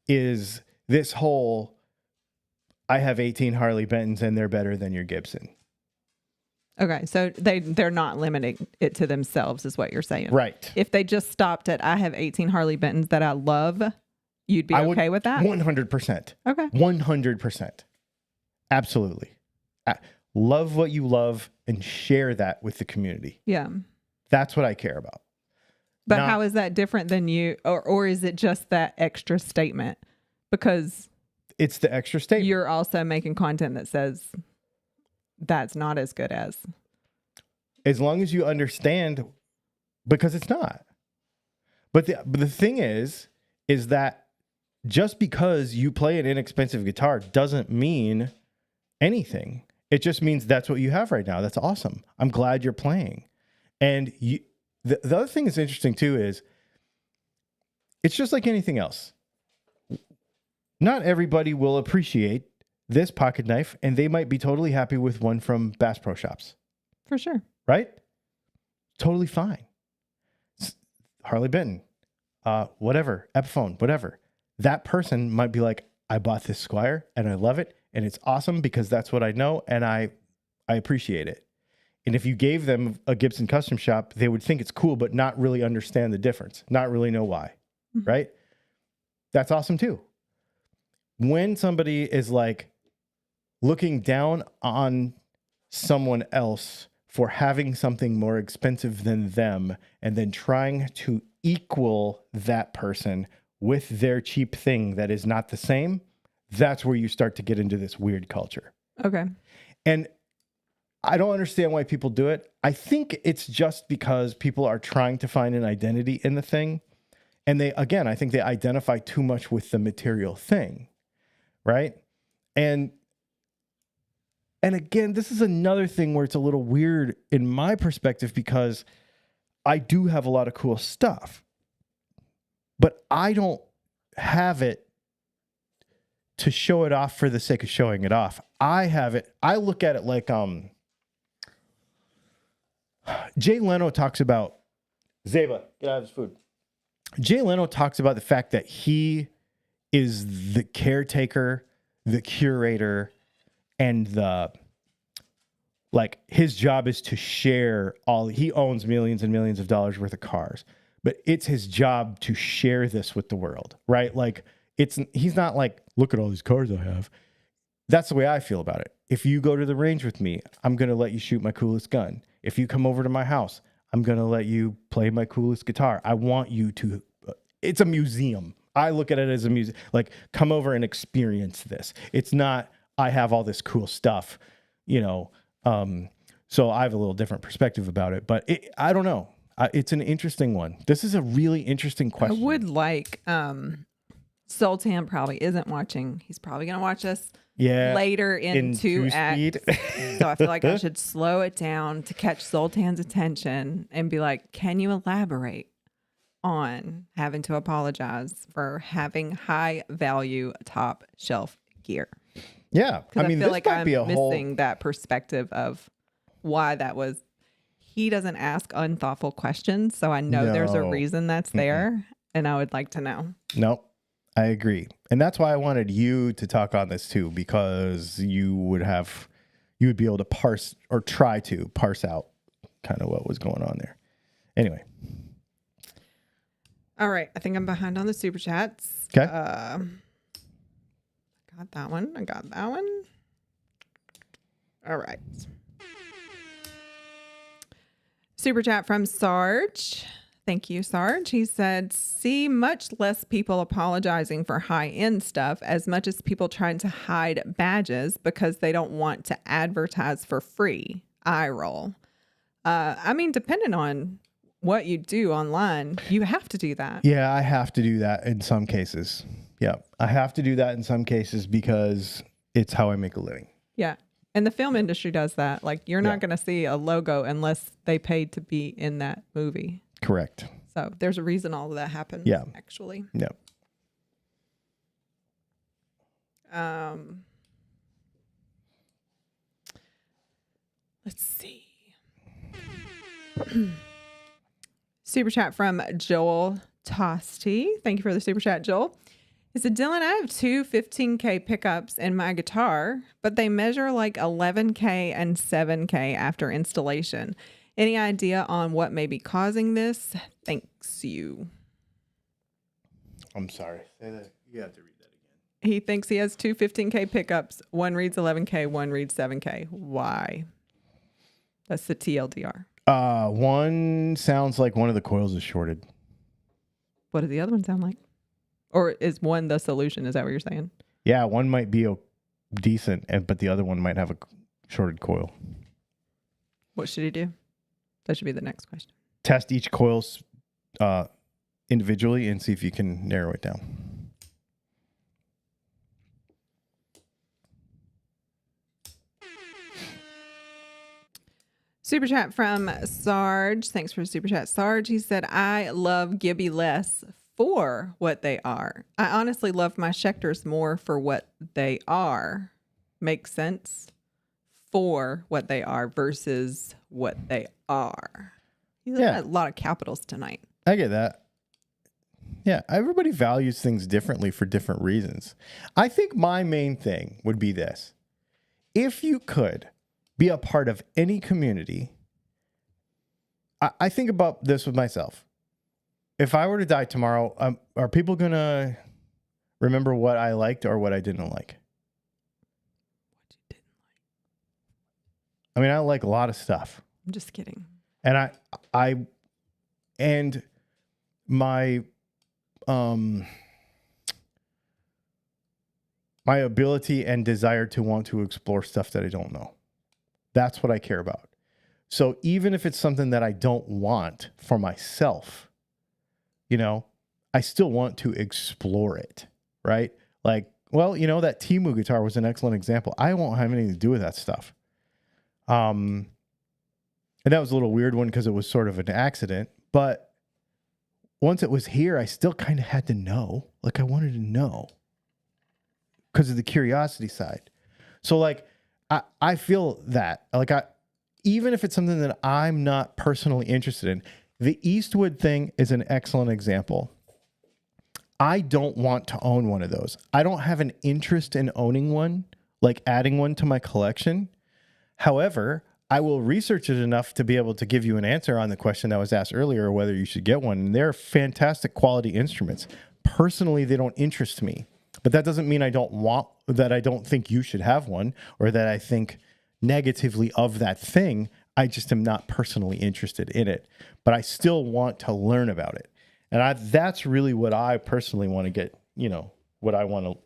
Speaker 1: is this whole, I have 18 Harley Bentons and they're better than your Gibson.
Speaker 2: Okay, so they're not limiting it to themselves, is what you're saying.
Speaker 1: Right.
Speaker 2: If they just stopped at, I have 18 Harley Bentons that I love, you'd be okay with that?
Speaker 1: 100%.
Speaker 2: Okay.
Speaker 1: 100%. Absolutely. Love what you love and share that with the community.
Speaker 2: Yeah.
Speaker 1: That's what I care about.
Speaker 2: But how is that different than you, or is it just that extra statement? Because
Speaker 1: it's the extra statement.
Speaker 2: You're also making content that says that's not as good as.
Speaker 1: As long as you understand, because it's not. But the thing is that just because you play an inexpensive guitar doesn't mean anything. It just means that's what you have right now. That's awesome. I'm glad you're playing. And the other thing that's interesting too is it's just like anything else. Not everybody will appreciate this pocket knife, and they might be totally happy with one from Bass Pro Shops.
Speaker 2: For sure.
Speaker 1: Right? Totally fine. Harley Benton, whatever, Epiphone, whatever. That person might be like, I bought this Squier and I love it and it's awesome because that's what I know and I appreciate it. And if you gave them a Gibson Custom Shop, they would think it's cool, but not really understand the difference, not really know why, right? That's awesome too. When somebody is like looking down on someone else for having something more expensive than them and then trying to equal that person with their cheap thing that is not the same, that's where you start to get into this weird culture.
Speaker 2: Okay.
Speaker 1: And I don't understand why people do it. I think it's just because people are trying to find an identity in the thing. And I think they identify too much with the material thing, right? And And again, this is another thing where it's a little weird in my perspective because I do have a lot of cool stuff, but I don't have it to show it off for the sake of showing it off. I have it. I look at it like Jay Leno talks about. Zeba, get out of this food. Jay Leno talks about the fact that he is the caretaker, the curator, and his job is to share he owns millions and millions of dollars worth of cars, but it's his job to share this with the world, right? Like he's not like, look at all these cars I have. That's the way I feel about it. If you go to the range with me, I'm going to let you shoot my coolest gun. If you come over to my house, I'm going to let you play my coolest guitar. I want you to, it's a museum. I look at it as a museum, like come over and experience this. It's not, I have all this cool stuff, so I have a little different perspective about it, but I don't know. It's an interesting one. This is a really interesting question.
Speaker 2: I would like, Sultan probably isn't watching. He's probably going to watch us later in two acts. So I feel like I should slow it down to catch Sultan's attention and be like, can you elaborate on having to apologize for having high value top shelf gear?
Speaker 1: Yeah.
Speaker 2: I mean, I feel like I'm missing that perspective of why that was. He doesn't ask unthoughtful questions. So I know there's a reason that's there. And I would like to know.
Speaker 1: Nope. I agree. And that's why I wanted you to talk on this too, because you would be able to try to parse out kind of what was going on there. Anyway.
Speaker 2: All right. I think I'm behind on the super chats.
Speaker 1: Okay.
Speaker 2: I got that one. All right. Super chat from Sarge. Thank you, Sarge. He said, see much less people apologizing for high-end stuff as much as people trying to hide badges because they don't want to advertise for free. Eye roll. I mean, depending on what you do online, you have to do that.
Speaker 1: Yeah, I have to do that in some cases. Yeah, I have to do that in some cases because it's how I make a living.
Speaker 2: Yeah. And the film industry does that. Like, you're not going to see a logo unless they paid to be in that movie.
Speaker 1: Correct.
Speaker 2: So there's a reason all of that happens.
Speaker 1: Yeah.
Speaker 2: Actually.
Speaker 1: Yeah.
Speaker 2: Let's see. Super chat from Joel Tosti. Thank you for the super chat, Joel. He said, Dylan, I have two 15K pickups in my guitar, but they measure like 11K and 7K after installation. Any idea on what may be causing this? Thanks you.
Speaker 1: I'm sorry. Say that. You have to read that again.
Speaker 2: He thinks he has two 15K pickups. One reads 11K, one reads 7K. Why? That's the TLDR.
Speaker 1: One sounds like one of the coils is shorted.
Speaker 2: What does the other one sound like? Or is one the solution? Is that what you're saying?
Speaker 1: Yeah, one might be decent, but the other one might have a shorted coil.
Speaker 2: What should he do? That should be the next question.
Speaker 1: Test each coil individually and see if you can narrow it down.
Speaker 2: Super chat from Sarge. Thanks for the super chat, Sarge. He said, I love Gibby less for what they are. I honestly love my Schecters more for what they are. Makes sense? For what they are versus what they are. He's got a lot of capitals tonight.
Speaker 1: I get that. Yeah, everybody values things differently for different reasons. I think my main thing would be this. If you could be a part of any community, I think about this with myself. If I were to die tomorrow, are people going to remember what I liked or what I didn't like?
Speaker 2: What you didn't like?
Speaker 1: I mean, I like a lot of stuff.
Speaker 2: I'm just kidding.
Speaker 1: And my my ability and desire to want to explore stuff that I don't know. That's what I care about. So even if it's something that I don't want for myself, I still want to explore it, right? Like Well, that Timu guitar was an excellent example. I won't have anything to do with that stuff. And that was a little weird one because it was sort of an accident. But once it was here, I still kind of had to know. Like, I wanted to know because of the curiosity side. So, like, I feel that. Like, even if it's something that I'm not personally interested in, the Eastwood thing is an excellent example. I don't want to own one of those. I don't have an interest in owning one, like adding one to my collection. However, I will research it enough to be able to give you an answer on the question that was asked earlier, whether you should get one. And they're fantastic quality instruments. Personally, they don't interest me, but that doesn't mean I don't think you should have one or that I think negatively of that thing. I just am not personally interested in it, but I still want to learn about it. And that's really what I personally want to get, what I want to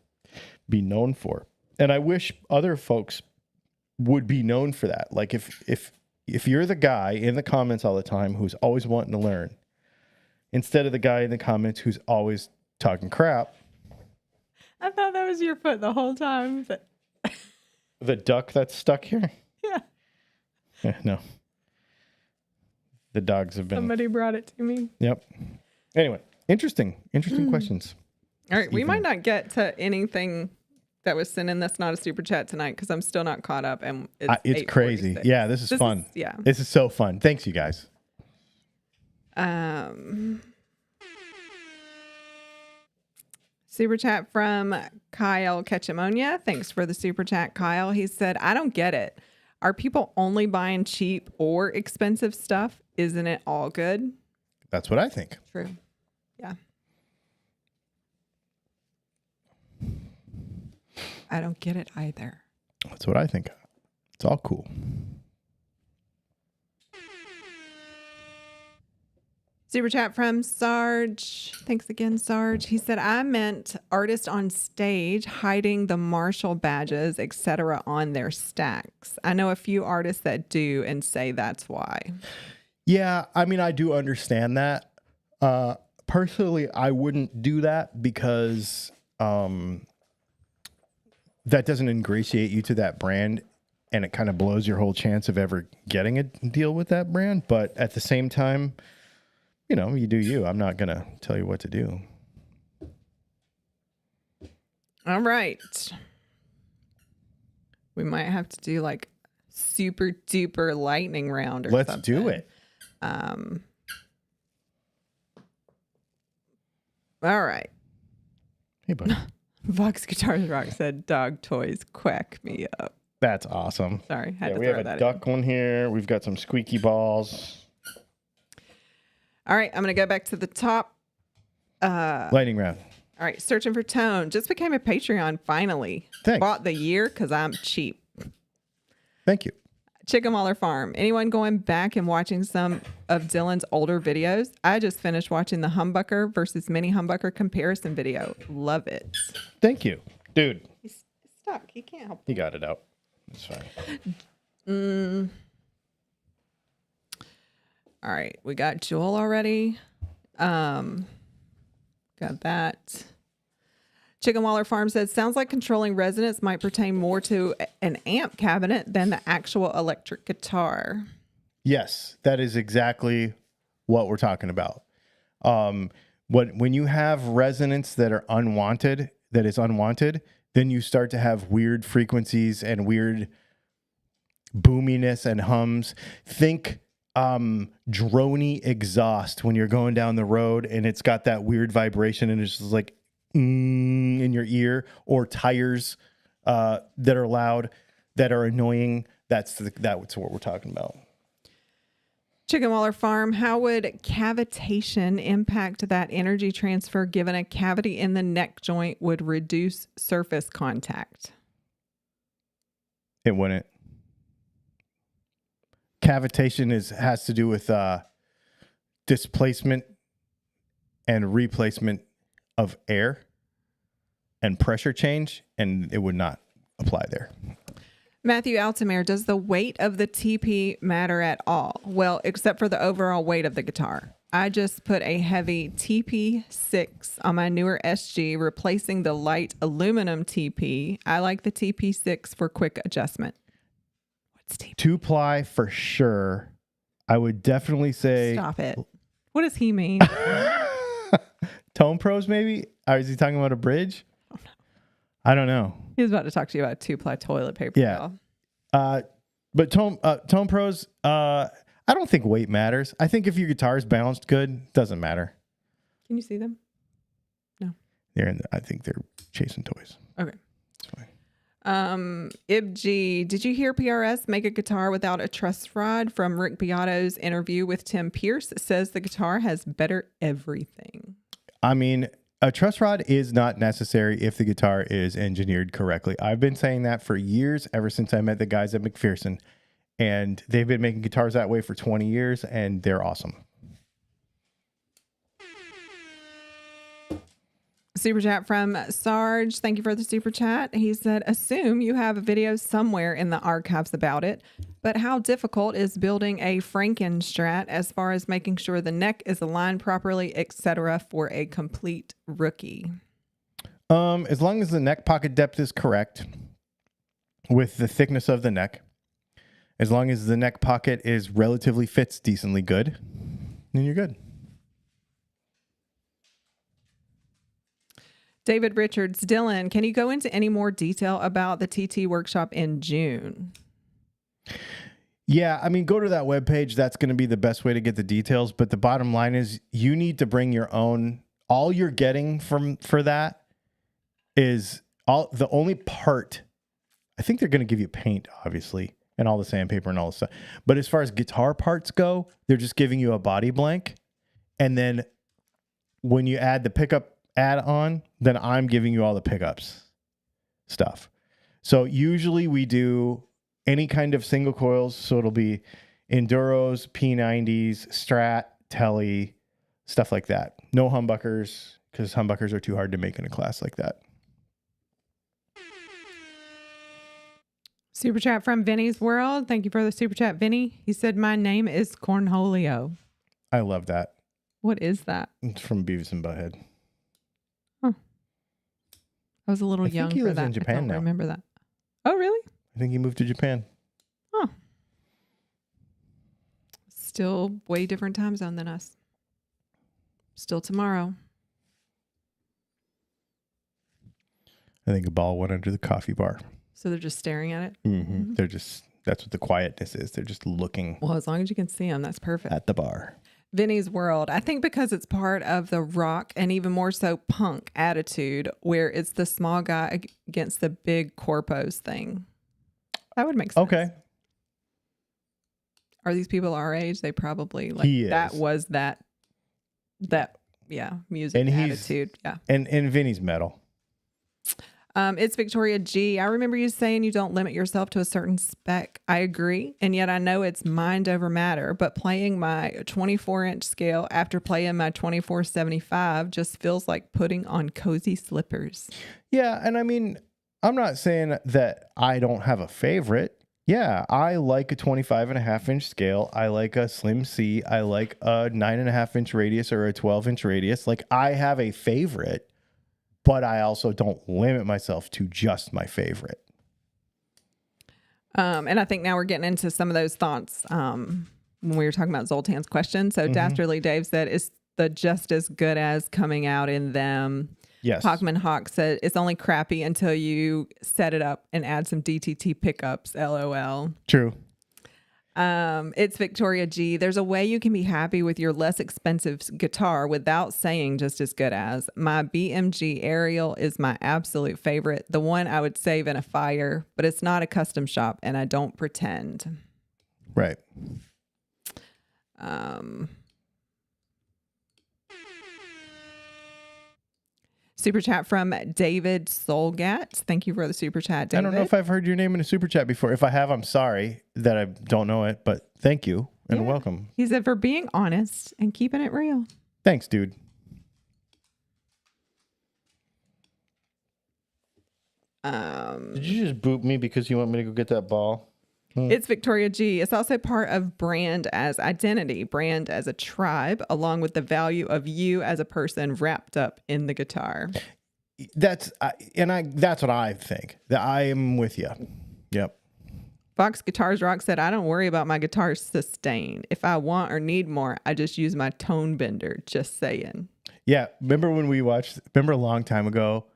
Speaker 1: be known for. And I wish other folks would be known for that. Like if you're the guy in the comments all the time who's always wanting to learn, instead of the guy in the comments who's always talking crap.
Speaker 2: I thought that was your foot the whole time. But...
Speaker 1: The duck that's stuck here?
Speaker 2: Yeah.
Speaker 1: No. The dogs have been...
Speaker 2: Somebody brought it to me.
Speaker 1: Yep. Anyway, interesting questions.
Speaker 2: All right, we might not get to anything that was sent in that's not a super chat tonight because I'm still not caught up, and
Speaker 1: it's crazy. Yeah, this is fun. This is so fun. Thanks, you guys.
Speaker 2: Super chat from Kyle Ketchamonia. Thanks for the super chat, Kyle. He said, I don't get it. Are people only buying cheap or expensive stuff? Isn't it all good?
Speaker 1: That's what I think.
Speaker 2: True. Yeah. I don't get it either.
Speaker 1: That's what I think. It's all cool.
Speaker 2: Super chat from Sarge. Thanks again, Sarge. He said, I meant artists on stage hiding the Marshall badges, etc. on their stacks. I know a few artists that do and say that's why.
Speaker 1: Yeah, I mean, I do understand that. Personally, I wouldn't do that because that doesn't ingratiate you to that brand, and it kind of blows your whole chance of ever getting a deal with that brand. But at the same time, you do you. I'm not going to tell you what to do.
Speaker 2: All right. We might have to do like super duper lightning round or
Speaker 1: Let's
Speaker 2: something.
Speaker 1: do it.
Speaker 2: All right.
Speaker 1: Hey, buddy.
Speaker 2: Vox Guitars Rock said dog toys quack me up.
Speaker 1: That's awesome.
Speaker 2: Sorry.
Speaker 1: We have a duck one here. We've got some squeaky balls.
Speaker 2: All right. I'm going to go back to the top.
Speaker 1: Lightning round.
Speaker 2: All right. Searching for Tone. Just became a Patreon finally.
Speaker 1: Thanks.
Speaker 2: Bought the year because I'm cheap.
Speaker 1: Thank you.
Speaker 2: Chickamauler Farm. Anyone going back and watching some of Dylan's older videos? I just finished watching the humbucker versus mini humbucker comparison video. Love it.
Speaker 1: Thank you. Dude.
Speaker 2: He's stuck. He can't help it.
Speaker 1: He got it out. It's fine.
Speaker 2: All right. We got Joel already. Got that. Chickenwaller Farm says, sounds like controlling resonance might pertain more to an amp cabinet than the actual electric guitar.
Speaker 1: Yes, that is exactly what we're talking about. When you have resonance that is unwanted, then you start to have weird frequencies and weird boominess and hums. Think droney exhaust when you're going down the road and it's got that weird vibration and it's just like in your ear, or tires that are loud, that are annoying. That's what we're talking about.
Speaker 2: Chickenwaller Farm, how would cavitation impact that energy transfer given a cavity in the neck joint would reduce surface contact?
Speaker 1: It wouldn't. Cavitation has to do with displacement and replacement of air and pressure change, and it would not apply there.
Speaker 2: Matthew Altamere, does the weight of the TP matter at all? Well, except for the overall weight of the guitar. I just put a heavy TP6 on my newer SG, replacing the light aluminum TP. I like the TP6 for quick adjustment. What's TP?
Speaker 1: 2-ply for sure. I would definitely say...
Speaker 2: Stop it. What does he mean?
Speaker 1: Tone Pros, maybe? Or is he talking about a bridge?
Speaker 2: Oh, no.
Speaker 1: I don't know.
Speaker 2: He was about to talk to you about 2-ply toilet paper.
Speaker 1: Yeah. But Tone Pros, I don't think weight matters. I think if your guitar is balanced good, doesn't matter.
Speaker 2: Can you see them? No.
Speaker 1: I think they're chasing toys.
Speaker 2: Okay.
Speaker 1: It's fine.
Speaker 2: IbG, did you hear PRS make a guitar without a truss rod? From Rick Beato's interview with Tim Pierce, it says the guitar has better everything.
Speaker 1: I mean, a truss rod is not necessary if the guitar is engineered correctly. I've been saying that for years, ever since I met the guys at McPherson, and they've been making guitars that way for 20 years, and they're awesome.
Speaker 2: Super chat from Sarge. Thank you for the super chat. He said, assume you have a video somewhere in the archives about it, but how difficult is building a frankenstrat as far as making sure the neck is aligned properly, etc., for a complete rookie?
Speaker 1: As long as the neck pocket depth is correct with the thickness of the neck, as long as the neck pocket is relatively fits decently good, then you're good.
Speaker 2: David Richards, Dylan, can you go into any more detail about the TT workshop in June?
Speaker 1: Yeah, I mean, go to that webpage. That's going to be the best way to get the details. But the bottom line is you need to bring your own. All you're getting for that is the only part. I think they're going to give you paint, obviously, and all the sandpaper and all the stuff. But as far as guitar parts go, they're just giving you a body blank. And then when you add the pickup add-on, then I'm giving you all the pickups stuff. So usually we do any kind of single coils. So it'll be Enduros, P90s, Strat, Tele, stuff like that. No humbuckers, because humbuckers are too hard to make in a class like that.
Speaker 2: Super chat from Vinny's World. Thank you for the super chat, Vinny. He said, my name is Cornholio.
Speaker 1: I love that.
Speaker 2: What is that?
Speaker 1: It's from Beavis and Butthead.
Speaker 2: I was a little young
Speaker 1: he
Speaker 2: for
Speaker 1: lives
Speaker 2: that.
Speaker 1: in Japan
Speaker 2: I don't
Speaker 1: now.
Speaker 2: remember that. Oh, really?
Speaker 1: I think he moved to Japan.
Speaker 2: Oh. Still way different time zone than us. Still tomorrow.
Speaker 1: I think a ball went under the coffee bar.
Speaker 2: So they're just staring at it?
Speaker 1: Mm-hmm. That's what the quietness is. They're just looking.
Speaker 2: Well, as long as you can see them, that's perfect.
Speaker 1: At the bar.
Speaker 2: Vinny's World. I think because it's part of the rock and even more so punk attitude, where it's the small guy against the big corpos thing. That would make sense.
Speaker 1: Okay.
Speaker 2: Are these people our age? They probably that was that music and attitude. Yeah.
Speaker 1: And Vinny's metal.
Speaker 2: It's Victoria G. I remember you saying you don't limit yourself to a certain spec. I agree. And yet I know it's mind over matter, but playing my 24-inch scale after playing my 2475 just feels like putting on cozy slippers.
Speaker 1: Yeah. And I mean, I'm not saying that I don't have a favorite. Yeah. I like a 25.5-inch scale. I like a Slim C. I like a 9.5-inch radius or a 12-inch radius. Like, I have a favorite. But I also don't limit myself to just my favorite.
Speaker 2: And I think now we're getting into some of those thoughts when we were talking about Zoltan's question. So Dastardly Dave said, is the just as good as coming out in them?
Speaker 1: Yes.
Speaker 2: Hawkman Hawk said, it's only crappy until you set it up and add some DTT pickups. LOL.
Speaker 1: True.
Speaker 2: It's Victoria G. There's a way you can be happy with your less expensive guitar without saying just as good as. My BMG Aerial is my absolute favorite. The one I would save in a fire, but it's not a custom shop and I don't pretend.
Speaker 1: Right.
Speaker 2: Super chat from David Solgat. Thank you for the super chat, David.
Speaker 1: I don't know if I've heard your name in a super chat before. If I have, I'm sorry that I don't know it, but thank you and welcome.
Speaker 2: He said, for being honest and keeping it real.
Speaker 1: Thanks, dude. Did you just boot me because you want me to go get that ball?
Speaker 2: It's Victoria G. It's also part of brand as identity, brand as a tribe, along with the value of you as a person wrapped up in the guitar.
Speaker 1: That's what I think. That I am with you. Yep.
Speaker 2: Fox Guitars Rock said, I don't worry about my guitar's sustain. If I want or need more, I just use my tone bender. Just saying.
Speaker 1: Yeah. Remember a long time ago,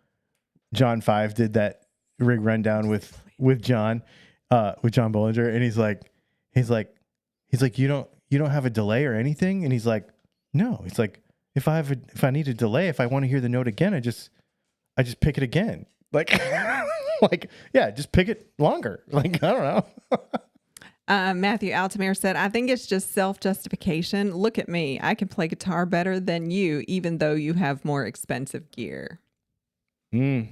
Speaker 1: John 5 did that rig rundown with John Bollinger, and he's like, you don't have a delay or anything? And he's like, no. It's like, if I need a delay, if I want to hear the note again, I just pick it again. Like, yeah, just pick it longer. Like, I don't know.
Speaker 2: Matthew Altamir said, I think it's just self-justification. Look at me. I can play guitar better than you, even though you have more expensive gear. Chicken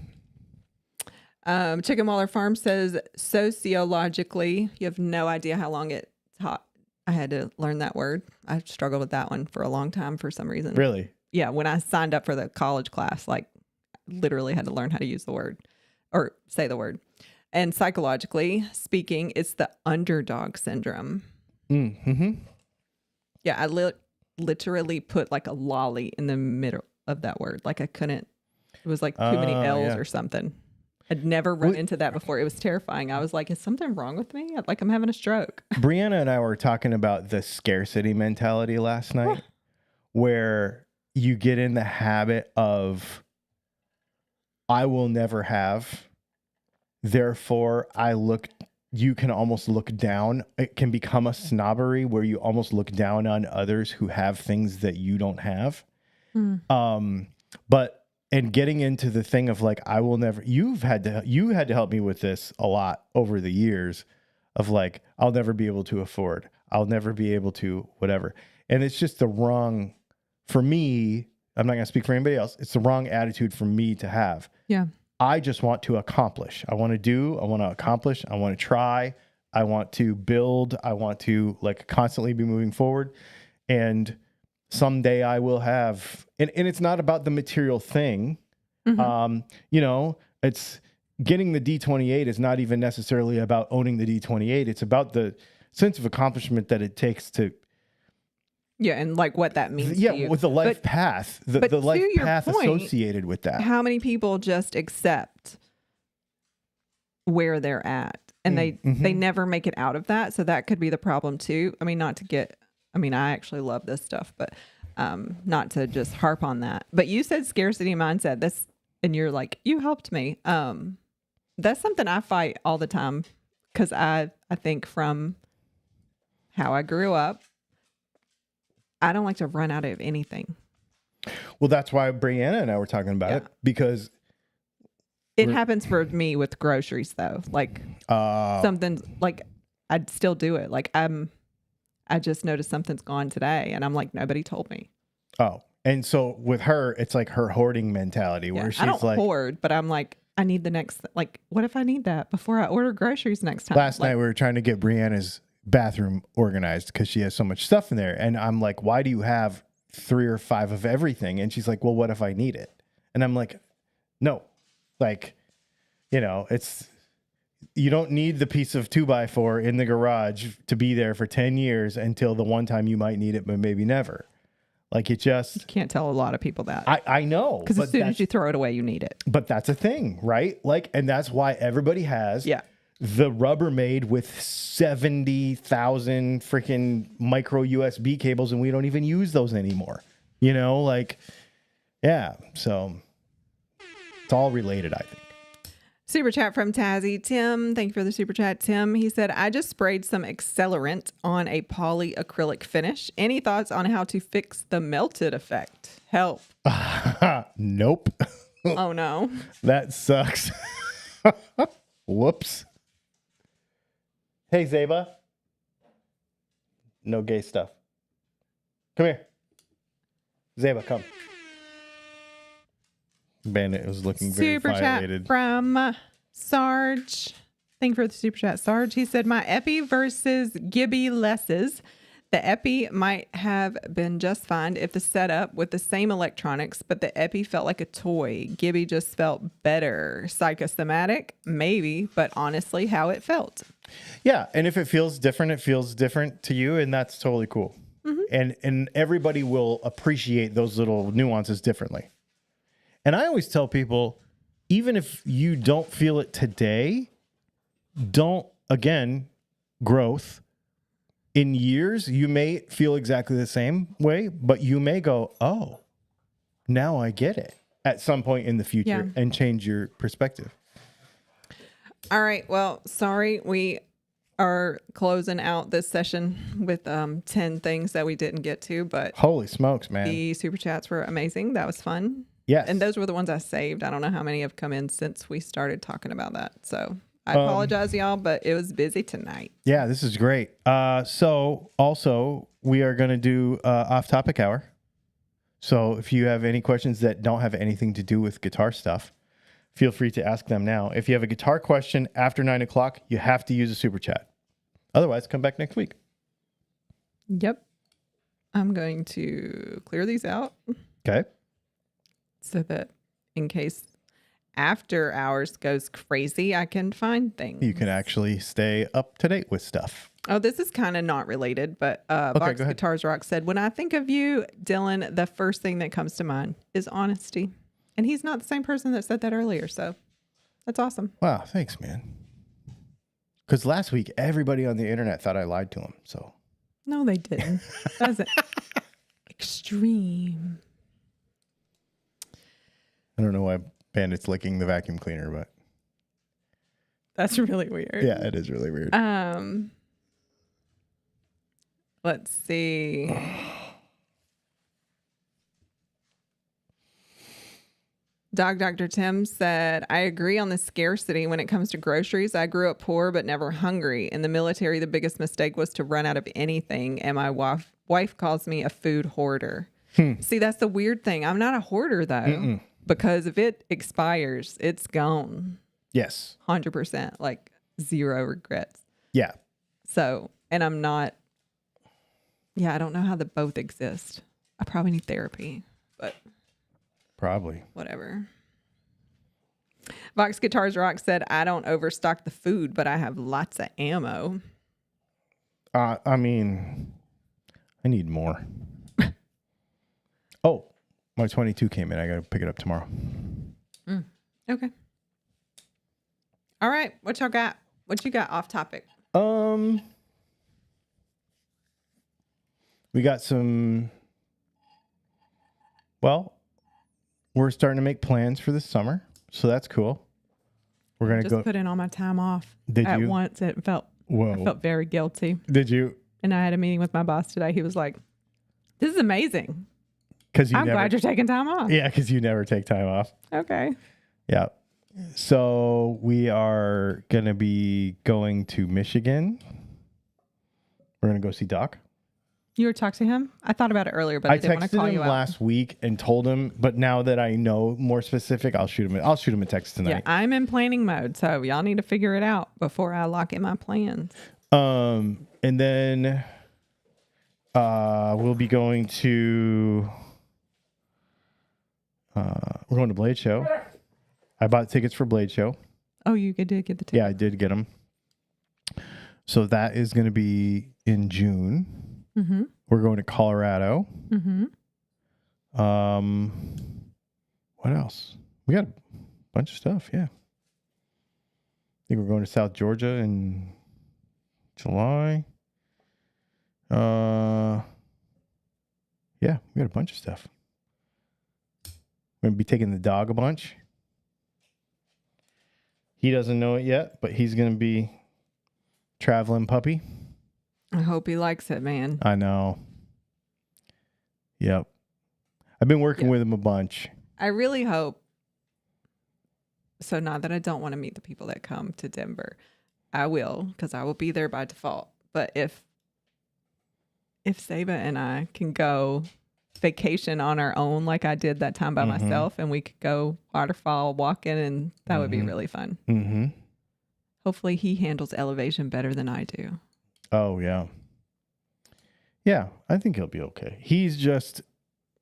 Speaker 2: Waller Farm says, sociologically, you have no idea how long it taught. I had to learn that word. I struggled with that one for a long time for some reason.
Speaker 1: Really?
Speaker 2: Yeah. When I signed up for the college class, like literally had to learn how to use the word or say the word. And psychologically speaking, it's the underdog syndrome.
Speaker 1: Mm-hmm.
Speaker 2: Yeah. I literally put like a lolly in the middle of that word. Like I couldn't, it was like too many L's or something. I'd never run into that before. It was terrifying. I was like, is something wrong with me? Like I'm having a stroke.
Speaker 1: Brianna and I were talking about the scarcity mentality last night, where you get in the habit of, I will never have, therefore you can almost look down. It can become a snobbery where you almost look down on others who have things that you don't have. And getting into the thing of like, I will never, you had to help me with this a lot over the years of like, I'll never be able to afford, I'll never be able to whatever. And it's just the wrong, for me, I'm not going to speak for anybody else. It's the wrong attitude for me to have.
Speaker 2: Yeah.
Speaker 1: I just want to accomplish. I want to accomplish. I want to try. I want to build. I want to like constantly be moving forward. And someday I will have, and it's not about the material thing. It's getting the D28 is not even necessarily about owning the D28. It's about the sense of accomplishment that it takes to.
Speaker 2: Yeah. And like what that means. to you.
Speaker 1: With the life path, the life path associated with that.
Speaker 2: How many people just accept where they're at and they never make it out of that. So that could be the problem too. I mean, I actually love this stuff, but not to just harp on that. But you said scarcity mindset. And you're like, you helped me. That's something I fight all the time because I think from how I grew up, I don't like to run out of anything.
Speaker 1: Well, that's why Brianna and I were talking about it, because
Speaker 2: it happens for me with groceries though. Like something's like, I'd still do it. Like I just noticed something's gone today and I'm like, nobody told me.
Speaker 1: Oh, and so with her, it's like her hoarding mentality where she's
Speaker 2: I don't
Speaker 1: like,
Speaker 2: hoard, but I'm like, I need the next, like, what if I need that before I order groceries next time?
Speaker 1: Last night we were trying to get Brianna's bathroom organized because she has so much stuff in there. And I'm like, why do you have 3 or 5 of everything? And she's like, well, what if I need it? And I'm like, no, like, you don't need the piece of 2x4 in the garage to be there for 10 years until the one time you might need it, but maybe never. Like it just...
Speaker 2: You can't tell a lot of people that.
Speaker 1: I know.
Speaker 2: Because as soon as you throw it away, you need it.
Speaker 1: But that's a thing, right? Like, and that's why everybody has the Rubbermaid with 70,000 freaking micro USB cables, and we don't even use those anymore. So it's all related, I think.
Speaker 2: Super chat from Tazzy. Tim, thank you for the super chat. Tim, he said, I just sprayed some accelerant on a polyacrylic finish. Any thoughts on how to fix the melted effect? Help.
Speaker 1: Nope.
Speaker 2: Oh, no.
Speaker 1: That sucks. Whoops. Hey, Zeba. No gay stuff. Come here. Zeba, come. Bandit was looking very
Speaker 2: super
Speaker 1: violated.
Speaker 2: Chat from Sarge. Thank you for the super chat, Sarge. He said, my Epi versus Gibby Lesses. The Epi might have been just fine if the setup with the same electronics, but the Epi felt like a toy. Gibby just felt better. Psychosomatic? Maybe, but honestly, how it felt.
Speaker 1: Yeah, and if it feels different to you, and that's totally cool. And everybody will appreciate those little nuances differently. And I always tell people, even if you don't feel it today, growth. In years, you may feel exactly the same way, but you may go, oh, now I get it at some point in the future and change your perspective.
Speaker 2: All right. Well, sorry. We are closing out this session with 10 things that we didn't get to, but
Speaker 1: holy smokes, man.
Speaker 2: The super chats were amazing. That was fun.
Speaker 1: Yes.
Speaker 2: And those were the ones I saved. I don't know how many have come in since we started talking about that. So I apologize, y'all, but it was busy tonight.
Speaker 1: Yeah, this is great. So also we are going to do off-topic hour. So if you have any questions that don't have anything to do with guitar stuff, feel free to ask them now. If you have a guitar question after 9 o'clock, you have to use a super chat. Otherwise, come back next week.
Speaker 2: Yep. I'm going to clear these out.
Speaker 1: Okay.
Speaker 2: So that in case after hours goes crazy, I can find things.
Speaker 1: You can actually stay up to date with stuff.
Speaker 2: Oh, this is kind of not related, but Vox Guitars Rock said, when I think of you, Dylan, the first thing that comes to mind is honesty. And he's not the same person that said that earlier, so that's awesome.
Speaker 1: Wow, thanks, man. Because last week, everybody on the internet thought I lied to him, so.
Speaker 2: No, they didn't. That's extreme.
Speaker 1: I don't know why Bandit's licking the vacuum cleaner, but
Speaker 2: that's really weird.
Speaker 1: Yeah, it is really weird.
Speaker 2: Let's see. Dr. Tim said, I agree on the scarcity when it comes to groceries. I grew up poor but never hungry. In the military, the biggest mistake was to run out of anything, and my wife calls me a food hoarder. See, that's the weird thing. I'm not a hoarder, though. Because if it expires, it's gone.
Speaker 1: Yes.
Speaker 2: 100%. Like zero regrets.
Speaker 1: Yeah.
Speaker 2: So, and I'm not, I don't know how the both exist. I probably need therapy, but.
Speaker 1: Probably.
Speaker 2: Whatever. Vox Guitars Rock said, I don't overstock the food, but I have lots of ammo.
Speaker 1: I mean, I need more. Oh. My 22 came in. I got to pick it up tomorrow.
Speaker 2: Okay. All right. What y'all got? What you got off topic?
Speaker 1: We got some. Well, we're starting to make plans for this summer, so that's cool. We're gonna
Speaker 2: just put in all my time off.
Speaker 1: Did
Speaker 2: at
Speaker 1: you?
Speaker 2: Once it felt.
Speaker 1: Whoa.
Speaker 2: I felt very guilty.
Speaker 1: Did you?
Speaker 2: And I had a meeting with my boss today. He was like, "This is amazing."
Speaker 1: I'm
Speaker 2: glad you're taking time off.
Speaker 1: Yeah, because you never take time off.
Speaker 2: Okay.
Speaker 1: Yeah. So we are going to be going to Michigan. We're going to go see Doc.
Speaker 2: You were talking to him? I thought about it earlier, but I didn't want to call you out.
Speaker 1: I texted him last week and told him, but now that I know more specific, I'll shoot him a text tonight.
Speaker 2: Yeah, I'm in planning mode, so y'all need to figure it out before I lock in my plans.
Speaker 1: And then we'll be going to... we're going to Blade Show. I bought tickets for Blade Show.
Speaker 2: Oh, you did get the tickets?
Speaker 1: Yeah, I did get them. So that is going to be in June.
Speaker 2: Mm-hmm.
Speaker 1: We're going to Colorado.
Speaker 2: Mm-hmm.
Speaker 1: What else? We got a bunch of stuff. Yeah. I think we're going to South Georgia in July. Yeah, we got a bunch of stuff. We're going to be taking the dog a bunch. He doesn't know it yet, but he's going to be traveling puppy.
Speaker 2: I hope he likes it, man.
Speaker 1: I know. Yep. I've been working with him a bunch.
Speaker 2: I really hope. So not that I don't want to meet the people that come to Denver. I will, because I will be there by default. But if Saba and I can go vacation on our own like I did that time by myself, and we could go waterfall walking, and that would be really fun.
Speaker 1: Mm-hmm.
Speaker 2: Hopefully he handles elevation better than I do.
Speaker 1: Oh, yeah. Yeah, I think he'll be okay. He's just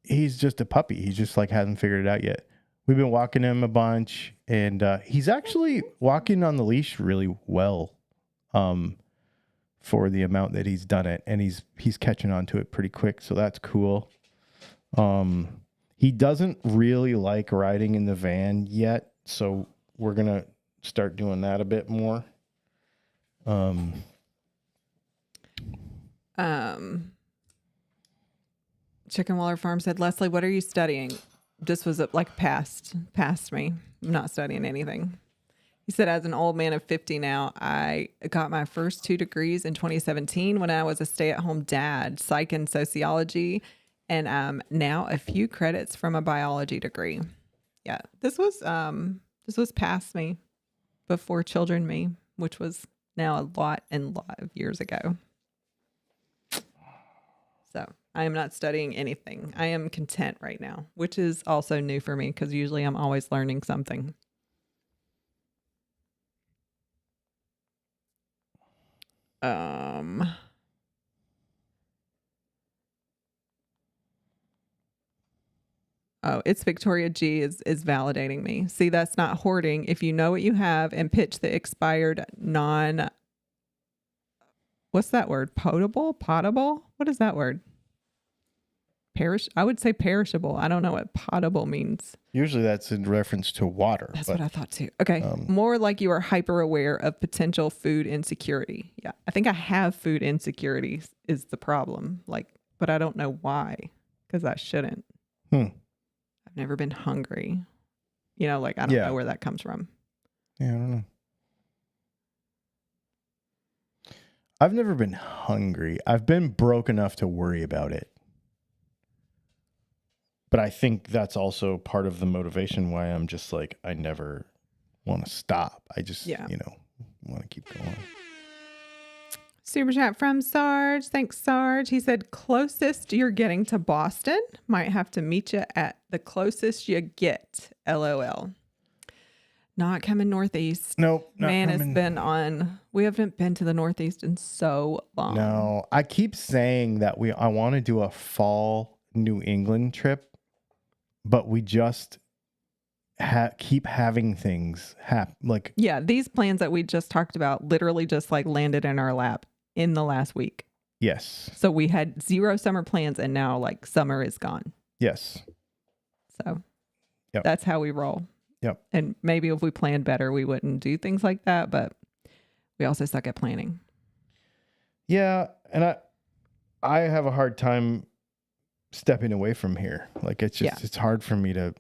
Speaker 1: a puppy. He's just like hasn't figured it out yet. We've been walking him a bunch, and he's actually walking on the leash really well, for the amount that he's done it, and he's catching on to it pretty quick. So that's cool. He doesn't really like riding in the van yet, so we're gonna start doing that a bit more.
Speaker 2: Chicken Waller Farm said, Leslie, what are you studying? This was like past me. I'm not studying anything. He said, as an old man of 50 now, I got my first 2 degrees in 2017 when I was a stay-at-home dad, psych and sociology, and now a few credits from a biology degree. Yeah, this was past me, before children me, which was now a lot of years ago. So I am not studying anything. I am content right now, which is also new for me because usually I'm always learning something. Oh, it's Victoria G is validating me. See, that's not hoarding. If you know what you have and pitch the expired what's that word? Potable? What is that word? I would say perishable. I don't know what potable means.
Speaker 1: Usually that's in reference to water.
Speaker 2: That's what I thought too. Okay. More like you are hyper aware of potential food insecurity. Yeah. I think I have food insecurity is the problem. But I don't know why, because I shouldn't. I've never been hungry. I don't know where that comes from.
Speaker 1: Yeah, I don't know. I've never been hungry. I've been broke enough to worry about it. But I think that's also part of the motivation why I'm just like, I never want to stop. I just, want to keep going.
Speaker 2: Super chat from Sarge. Thanks, Sarge. He said, closest you're getting to Boston. Might have to meet you at the closest you get. LOL. Not coming northeast.
Speaker 1: Nope.
Speaker 2: Man, we haven't been to the northeast in so long.
Speaker 1: No, I keep saying that I want to do a fall New England trip, but we just keep having things happen.
Speaker 2: Yeah, these plans that we just talked about literally just landed in our lap in the last week.
Speaker 1: Yes.
Speaker 2: So we had 0 summer plans and now summer is gone.
Speaker 1: Yes.
Speaker 2: So that's how we roll.
Speaker 1: Yep.
Speaker 2: And maybe if we planned better, we wouldn't do things like that, but we also suck at planning.
Speaker 1: Yeah, and I have a hard time stepping away from here. It's hard for me to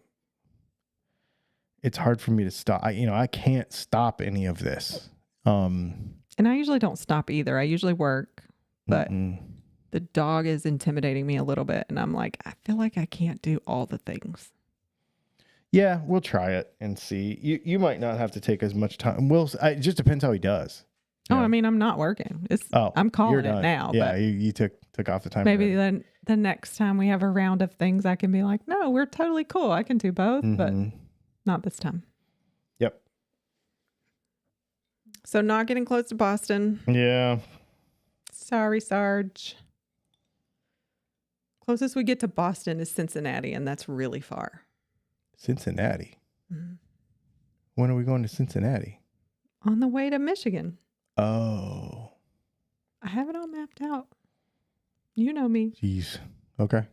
Speaker 1: stop. I can't stop any of this.
Speaker 2: And I usually don't stop either. I usually work, but the dog is intimidating me a little bit. And I'm like, I feel like I can't do all the things.
Speaker 1: Yeah, we'll try it and see. You might not have to take as much time. It just depends how he does.
Speaker 2: Oh, I mean, I'm not working. I'm calling it now.
Speaker 1: Yeah,
Speaker 2: but
Speaker 1: you took off the time.
Speaker 2: Maybe then the next time we have a round of things, I can be like, no, we're totally cool. I can do both, but not this time.
Speaker 1: Yep.
Speaker 2: So not getting close to Boston.
Speaker 1: Yeah.
Speaker 2: Sorry, Sarge. Closest we get to Boston is Cincinnati, and that's really far.
Speaker 1: Cincinnati? When are we going to Cincinnati?
Speaker 2: On the way to Michigan.
Speaker 1: Oh.
Speaker 2: I have it all mapped out. You know me.
Speaker 1: Jeez. Okay.
Speaker 2: What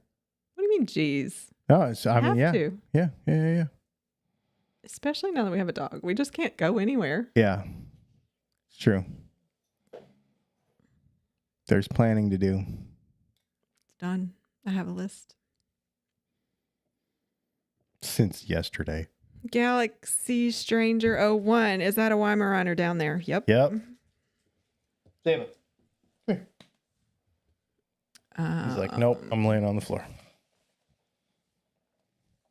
Speaker 2: do you mean, jeez?
Speaker 1: No, Yeah.
Speaker 2: Especially now that we have a dog. We just can't go anywhere.
Speaker 1: Yeah. It's true. There's planning to do.
Speaker 2: It's done. I have a list.
Speaker 1: Since yesterday.
Speaker 2: Galaxy Stranger 01. Is that a Weimaraner down there? Yep.
Speaker 1: David. Come here. He's like, nope, I'm laying on the floor.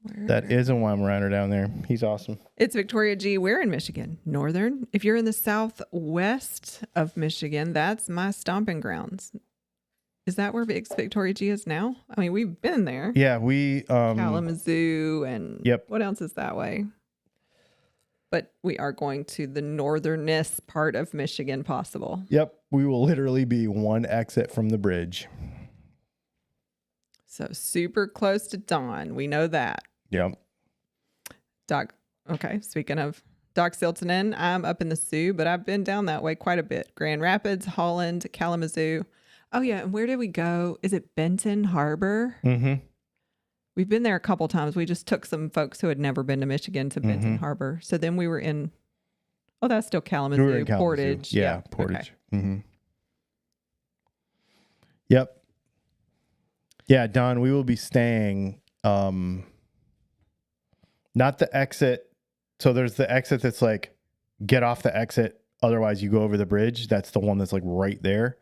Speaker 1: That is a Weimaraner down there. He's awesome.
Speaker 2: It's Victoria G. Where in Michigan? Northern. If you're in the southwest of Michigan, that's my stomping grounds. Is that where Victoria G is now? I mean, we've been there.
Speaker 1: Yeah, we
Speaker 2: Kalamazoo and
Speaker 1: yep.
Speaker 2: What else is that way? But we are going to the northernest part of Michigan possible.
Speaker 1: Yep, we will literally be one exit from the bridge.
Speaker 2: So super close to Dawn. We know that.
Speaker 1: Yep.
Speaker 2: Doc. Okay. Speaking of Doc Siltonen, I'm up in the Sioux, but I've been down that way quite a bit. Grand Rapids, Holland, Kalamazoo. Oh yeah. And where did we go? Is it Benton Harbor?
Speaker 1: Mm-hmm.
Speaker 2: We've been there a couple times. We just took some folks who had never been to Michigan to Benton Harbor. So then we were in, oh, that's still Kalamazoo,
Speaker 1: We were in Kalamazoo.
Speaker 2: Portage.
Speaker 1: Yeah, Portage.
Speaker 2: Okay.
Speaker 1: Mm-hmm. Yep. Yeah, Don, we will be staying, not the exit. So there's the exit that's like, get off the exit, otherwise you go over the bridge. That's the one that's like right there.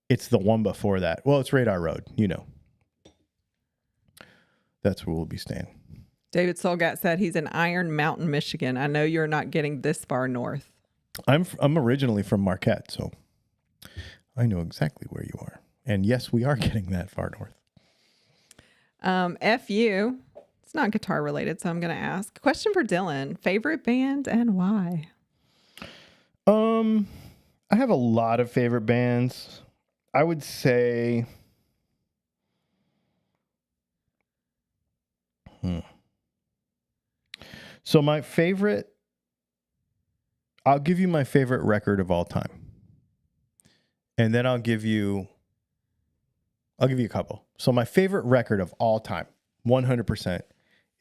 Speaker 1: It's the one before that. Well, it's Radar Road, you know. That's where we'll be staying.
Speaker 2: David Solgat said he's in Iron Mountain, Michigan. I know you're not getting this far north.
Speaker 1: I'm originally from Marquette, so I know exactly where you are. And yes, we are getting that far north.
Speaker 2: FU. It's not guitar related, so I'm going to ask. Question for Dylan. Favorite band and why?
Speaker 1: I have a lot of favorite bands. I would say So my favorite, I'll give you my favorite record of all time. And then I'll give you a couple. So my favorite record of all time, 100%,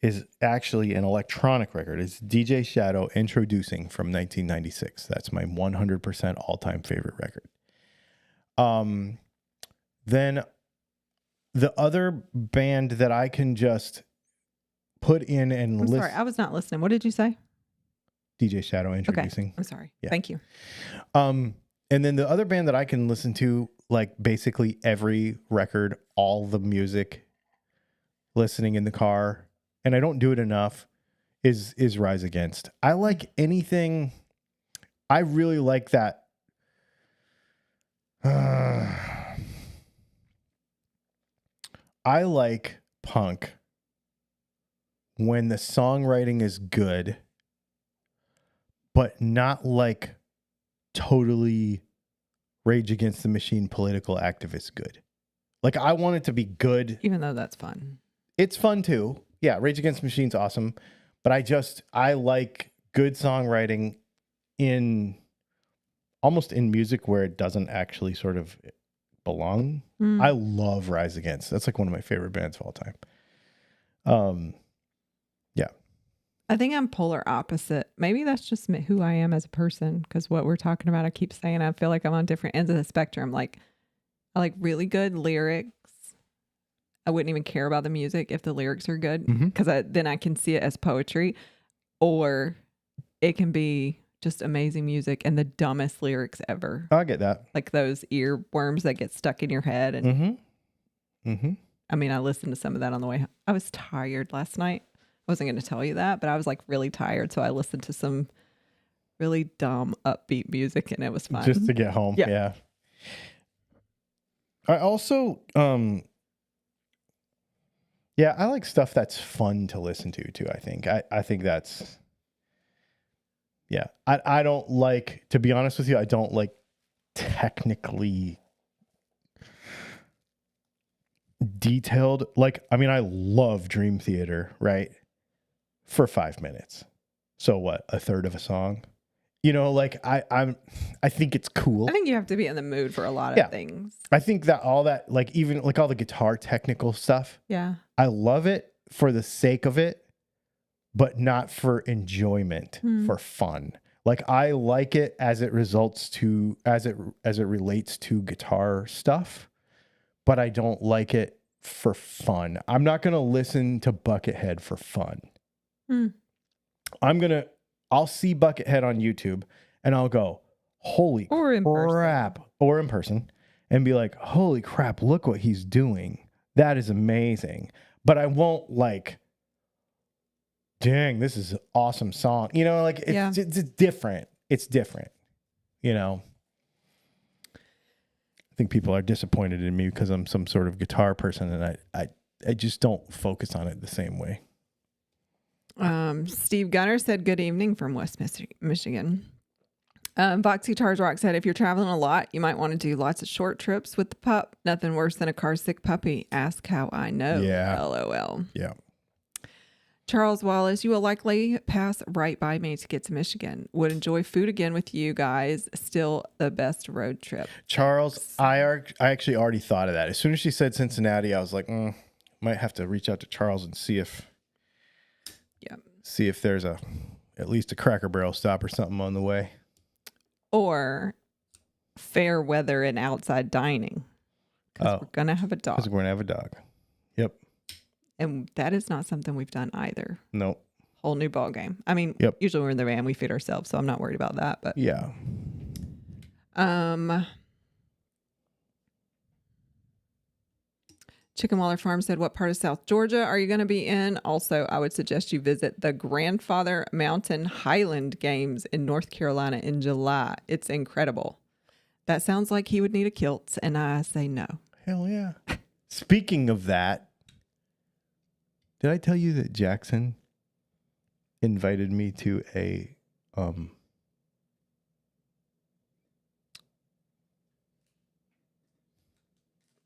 Speaker 1: is actually an electronic record. It's DJ Shadow Introducing from 1996. That's my 100% all-time favorite record. Then the other band that I can just put in and listen.
Speaker 2: Sorry, I was not listening. What did you say?
Speaker 1: DJ Shadow Introducing.
Speaker 2: Okay. I'm sorry.
Speaker 1: Yeah.
Speaker 2: Thank you.
Speaker 1: And then the other band that I can listen to, like basically every record, all the music, listening in the car, and I don't do it enough, is Rise Against. I like anything. I really like that. I like punk when the songwriting is good, but not like totally Rage Against the Machine political activist good. Like, I want it to be good.
Speaker 2: Even though that's fun.
Speaker 1: It's fun too. Yeah, Rage Against the Machine's awesome. But I like good songwriting almost in music where it doesn't actually sort of belong. I love Rise Against. That's like one of my favorite bands of all time. Yeah.
Speaker 2: I think I'm polar opposite. Maybe that's just who I am as a person, because what we're talking about, I keep saying I feel like I'm on different ends of the spectrum. Like, I like really good lyrics. I wouldn't even care about the music if the lyrics are good, because then I can see it as poetry, or it can be just amazing music and the dumbest lyrics ever.
Speaker 1: I get that.
Speaker 2: Like those earworms that get stuck in your head. And I mean, I listened to some of that on the way home. I was tired last night. I wasn't going to tell you that, but I was like really tired. So I listened to some really dumb upbeat music and it was fun.
Speaker 1: Just to get home. Yeah. I also, I like stuff that's fun to listen to too, I think. I think that's, I don't like, to be honest with you, I don't like technically detailed. Like, I mean, I love Dream Theater, right? For 5 minutes. So what, a third of a song? You know, like I think it's cool.
Speaker 2: I think you have to be in the mood for a lot of things.
Speaker 1: I think that all that, like even like all the guitar technical stuff.
Speaker 2: Yeah.
Speaker 1: I love it for the sake of it, but not for enjoyment, for fun. Like I like it as it relates to guitar stuff, but I don't like it for fun. I'm not going to listen to Buckethead for fun. I'll see Buckethead on YouTube and I'll go, holy crap, or in person, and be like, holy crap, look what he's doing. That is amazing. But I won't like, dang, this is an awesome song. You know, like it's different. It's different. You know, I think people are disappointed in me because I'm some sort of guitar person and I just don't focus on it the same way.
Speaker 2: Steve Gunner said, good evening from West Michigan. Voxy Tars Rock said, if you're traveling a lot, you might want to do lots of short trips with the pup. Nothing worse than a car sick puppy. Ask how I know.
Speaker 1: Yeah.
Speaker 2: LOL.
Speaker 1: Yeah.
Speaker 2: Charles Wallace, you will likely pass right by me to get to Michigan. Would enjoy food again with you guys. Still the best road trip.
Speaker 1: Charles, I actually already thought of that. As soon as she said Cincinnati, I was like, might have to reach out to Charles and see if there's at least a Cracker Barrel stop or something on the way.
Speaker 2: Or fair weather and outside dining. Because we're going to have a dog.
Speaker 1: Because we're going to have a dog. Yep.
Speaker 2: And that is not something we've done either.
Speaker 1: Nope.
Speaker 2: Whole new ball game. I mean, usually we're in the van, we feed ourselves, so I'm not worried about that. But
Speaker 1: yeah.
Speaker 2: Chicken Waller Farm said, what part of South Georgia are you going to be in? Also, I would suggest you visit the Grandfather Mountain Highland Games in North Carolina in July. It's incredible. That sounds like he would need a kilt, and I say no.
Speaker 1: Hell yeah. Speaking of that, did I tell you that Jackson invited me to a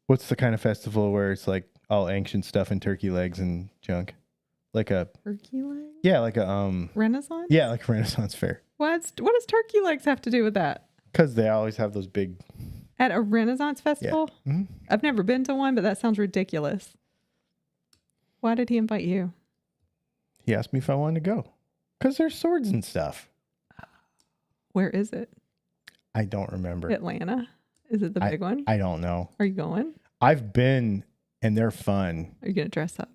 Speaker 1: what's the kind of festival where it's like all ancient stuff and turkey legs and junk? Like a
Speaker 2: turkey leg?
Speaker 1: Yeah, like a
Speaker 2: Renaissance?
Speaker 1: Yeah, like a Renaissance fair.
Speaker 2: What does turkey legs have to do with that?
Speaker 1: Because they always have those big
Speaker 2: at a Renaissance festival?
Speaker 1: Yeah. Mm-hmm.
Speaker 2: I've never been to one, but that sounds ridiculous. Why did he invite you?
Speaker 1: He asked me if I wanted to go. Because there's swords and stuff.
Speaker 2: Where is it?
Speaker 1: I don't remember.
Speaker 2: Atlanta? Is it the big one?
Speaker 1: I don't know.
Speaker 2: Are you going?
Speaker 1: I've been, and they're fun.
Speaker 2: Are you going to dress up?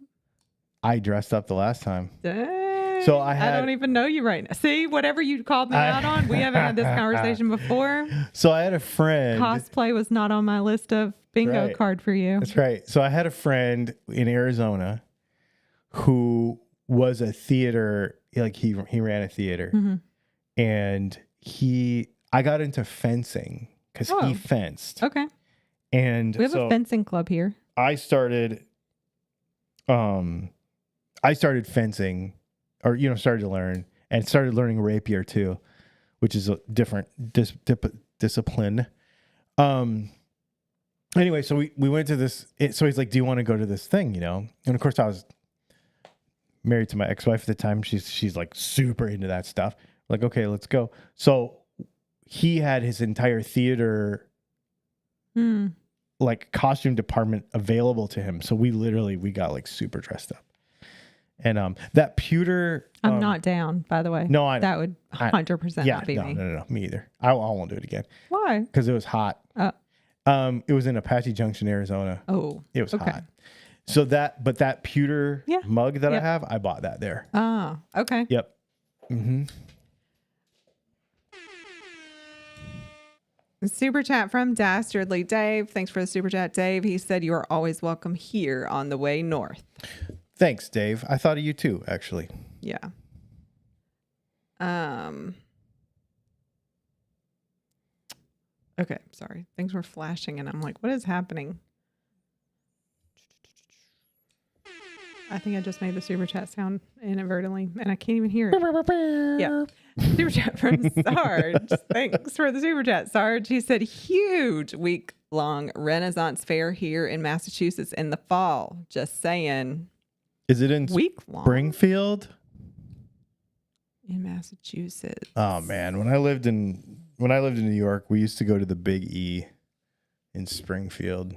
Speaker 1: I dressed up the last time.
Speaker 2: Dang.
Speaker 1: So
Speaker 2: I don't even know you right now. See, whatever you called me out on, we haven't had this conversation before.
Speaker 1: So I had a friend.
Speaker 2: Cosplay was not on my list of bingo card for you.
Speaker 1: That's right. So I had a friend in Arizona who was a theater, like he ran a theater. Mm-hmm. And I got into fencing because he fenced.
Speaker 2: Okay.
Speaker 1: And
Speaker 2: we have a fencing club here.
Speaker 1: I started fencing, or started to learn, and started learning rapier too, which is a different discipline. Anyway, so we went to this. So he's like, "Do you want to go to this thing?" And of course, I was married to my ex-wife at the time. She's like super into that stuff. Like, okay, let's go. So he had his entire theater like costume department available to him. So we got like super dressed up. And that pewter
Speaker 2: I'm not down, by the way.
Speaker 1: No, I know.
Speaker 2: That would 100% not be me.
Speaker 1: No, me either. I won't do it again.
Speaker 2: Why?
Speaker 1: Because it was hot. It was in Apache Junction, Arizona.
Speaker 2: Oh.
Speaker 1: It was hot. So that pewter mug that I have, I bought that there.
Speaker 2: Ah, okay.
Speaker 1: Yep. Mm-hmm.
Speaker 2: Super chat from Dastardly Dave. Thanks for the super chat, Dave. He said you are always welcome here on the way north.
Speaker 1: Thanks, Dave. I thought of you too, actually.
Speaker 2: Yeah. Okay, sorry. Things were flashing and I'm like, what is happening? I think I just made the super chat sound inadvertently and I can't even hear it. Yeah. Super chat from Sarge. Thanks for the super chat, Sarge. He said, huge week-long Renaissance fair here in Massachusetts in the fall. Just saying.
Speaker 1: Is it in Springfield?
Speaker 2: In Massachusetts.
Speaker 1: Oh man, when I lived in New York, we used to go to the Big E in Springfield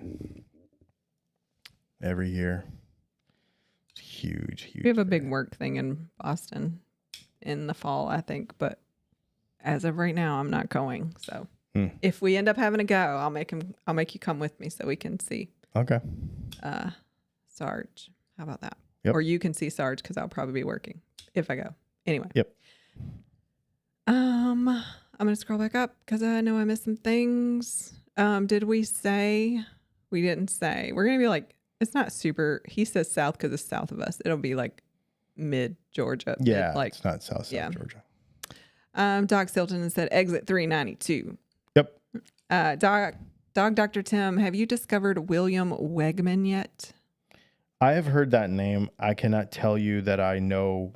Speaker 1: every year. It's huge.
Speaker 2: We have a big work thing in Boston in the fall, I think, but as of right now, I'm not going. So if we end up having to go, I'll make you come with me so we can see.
Speaker 1: Okay.
Speaker 2: Sarge. How about that?
Speaker 1: Yep.
Speaker 2: Or you can see Sarge because I'll probably be working if I go. Anyway.
Speaker 1: Yep.
Speaker 2: I'm gonna scroll back up because I know I missed some things. Did we say? We didn't say. We're gonna be like, it's not super. He says south because it's south of us. It'll be like mid Georgia.
Speaker 1: Yeah,
Speaker 2: like
Speaker 1: it's not south Georgia.
Speaker 2: Doc Silton said exit 392.
Speaker 1: Yep.
Speaker 2: Dog Dr. Tim, have you discovered William Wegman yet?
Speaker 1: I have heard that name. I cannot tell you that I know.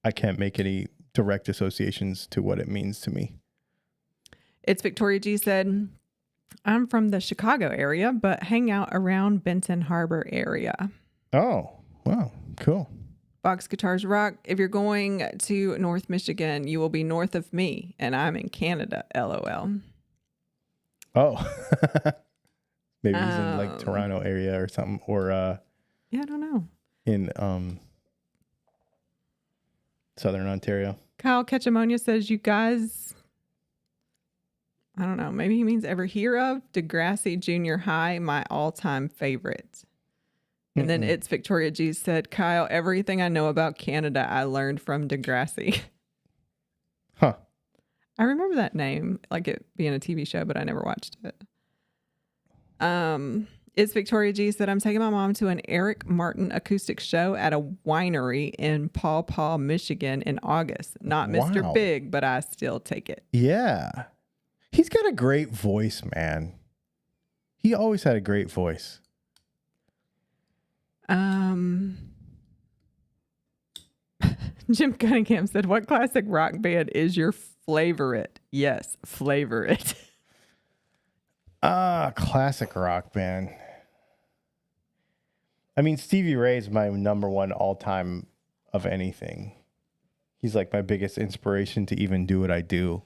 Speaker 1: I can't make any direct associations to what it means to me.
Speaker 2: It's Victoria G said, I'm from the Chicago area, but hang out around Benton Harbor area.
Speaker 1: Oh, wow. Cool.
Speaker 2: Box Guitars Rock. If you're going to North Michigan, you will be north of me, and I'm in Canada. LOL.
Speaker 1: Oh. Maybe he's in like Toronto area or something, or
Speaker 2: yeah, I don't know.
Speaker 1: In Southern Ontario.
Speaker 2: Kyle Ketchamonia says, you guys, I don't know, maybe he means ever hear of Degrassi Junior High, my all-time favorite. And then It's Victoria G said, Kyle, everything I know about Canada, I learned from Degrassi.
Speaker 1: Huh.
Speaker 2: I remember that name, like it being a TV show, but I never watched it. It's Victoria G said, I'm taking my mom to an Eric Martin acoustic show at a winery in Paw Paw, Michigan in August. Not Mr. Big, but I still take it.
Speaker 1: Yeah. He's got a great voice, man. He always had a great voice.
Speaker 2: Jim Cunningham said, what classic rock band is your favorite? Yes, flavor it.
Speaker 1: Classic rock band. I mean, Stevie Ray is my number one all-time of anything. He's like my biggest inspiration to even do what I do.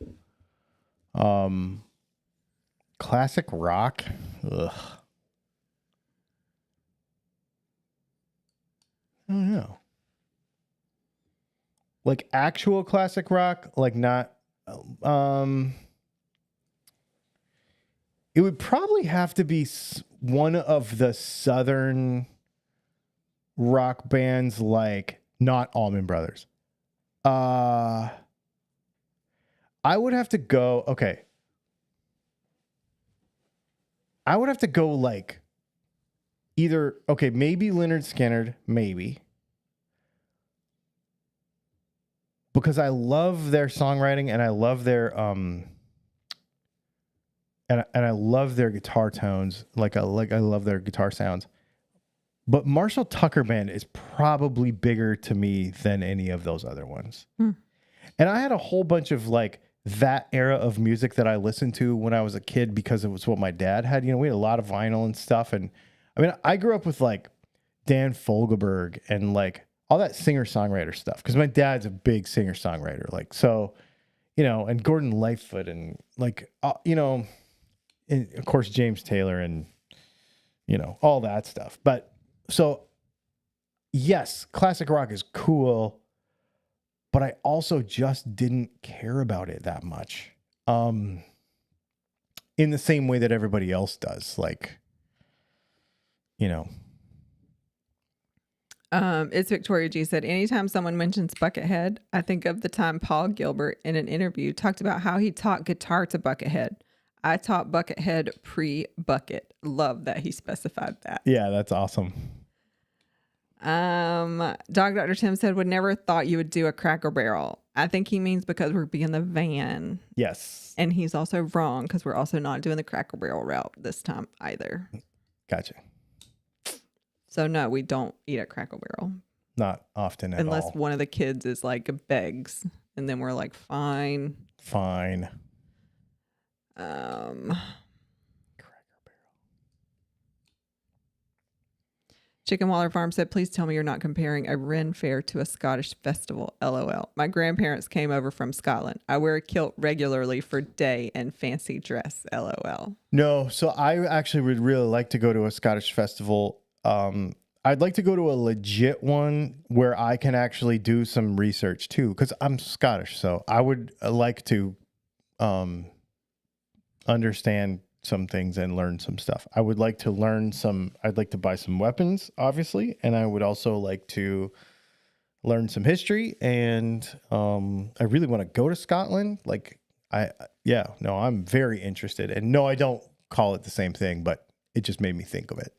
Speaker 1: Classic rock. Ugh. I don't know. Like actual classic rock, like not. It would probably have to be one of the southern rock bands, like not Allman Brothers. I would have to go. Okay. I would have to go like either. Okay, maybe Lynyrd Skynyrd, maybe. Because I love their songwriting and I love their and I love their guitar tones. I love their guitar sounds. But Marshall Tucker Band is probably bigger to me than any of those other ones. And I had a whole bunch of like that era of music that I listened to when I was a kid because it was what my dad had. You know, we had a lot of vinyl and stuff. And I mean, I grew up with like Dan Fogelberg and like all that singer-songwriter stuff because my dad's a big singer-songwriter. Like, so, you know, and Gordon Lightfoot and like, you know, and of course, James Taylor and, you know, all that stuff. But so, yes, classic rock is cool, but I also just didn't care about it that much. In the same way that everybody else does. Like, you know.
Speaker 2: It's Victoria G said, anytime someone mentions Buckethead, I think of the time Paul Gilbert in an interview talked about how he taught guitar to Buckethead. I taught Buckethead pre-Bucket. Love that he specified that.
Speaker 1: Yeah, that's awesome.
Speaker 2: Dog Dr. Tim said, would never thought you would do a Cracker Barrel. I think he means because we're being the van.
Speaker 1: Yes.
Speaker 2: And he's also wrong because we're also not doing the Cracker Barrel route this time either.
Speaker 1: Gotcha.
Speaker 2: So no, we don't eat at Cracker Barrel.
Speaker 1: Not often at all.
Speaker 2: Unless one of the kids is like begs. And then we're like, fine.
Speaker 1: Fine.
Speaker 2: Cracker Barrel. Chicken Waller Farm said, please tell me you're not comparing a Ren fair to a Scottish festival. LOL. My grandparents came over from Scotland. I wear a kilt regularly for day and fancy dress. LOL.
Speaker 1: No, so I actually would really like to go to a Scottish festival. I'd like to go to a legit one where I can actually do some research too, because I'm Scottish. So I would like to understand some things and learn some stuff. I would like to I'd like to buy some weapons, obviously. And I would also like to learn some history. And I really want to go to Scotland. I'm very interested. And no, I don't call it the same thing, but it just made me think of it.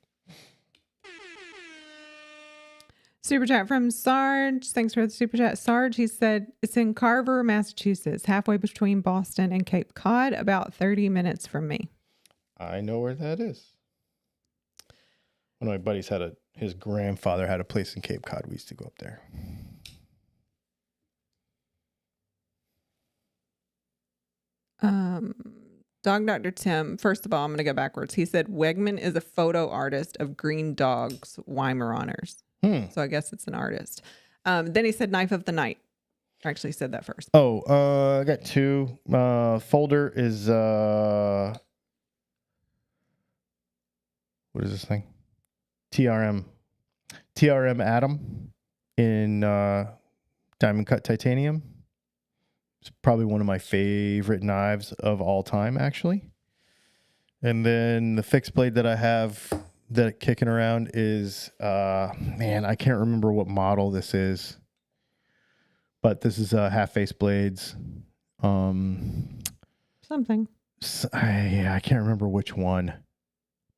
Speaker 2: Super chat from Sarge. Thanks for the super chat. Sarge, he said, it's in Carver, Massachusetts, halfway between Boston and Cape Cod, about 30 minutes from me.
Speaker 1: I know where that is. One of my buddies his grandfather had a place in Cape Cod. We used to go up there.
Speaker 2: Dog Dr. Tim, first of all, I'm going to go backwards. He said Wegman is a photo artist of green dogs, Weimaraners. So I guess it's an artist. Then he said Knife of the Night. I actually said that first.
Speaker 1: I got two. Folder is what is this thing? TRM Atom in diamond cut titanium. It's probably one of my favorite knives of all time, actually. And then the fixed blade that I have that kicking around is man, I can't remember what model this is. But this is half face blades.
Speaker 2: Something.
Speaker 1: I can't remember which one.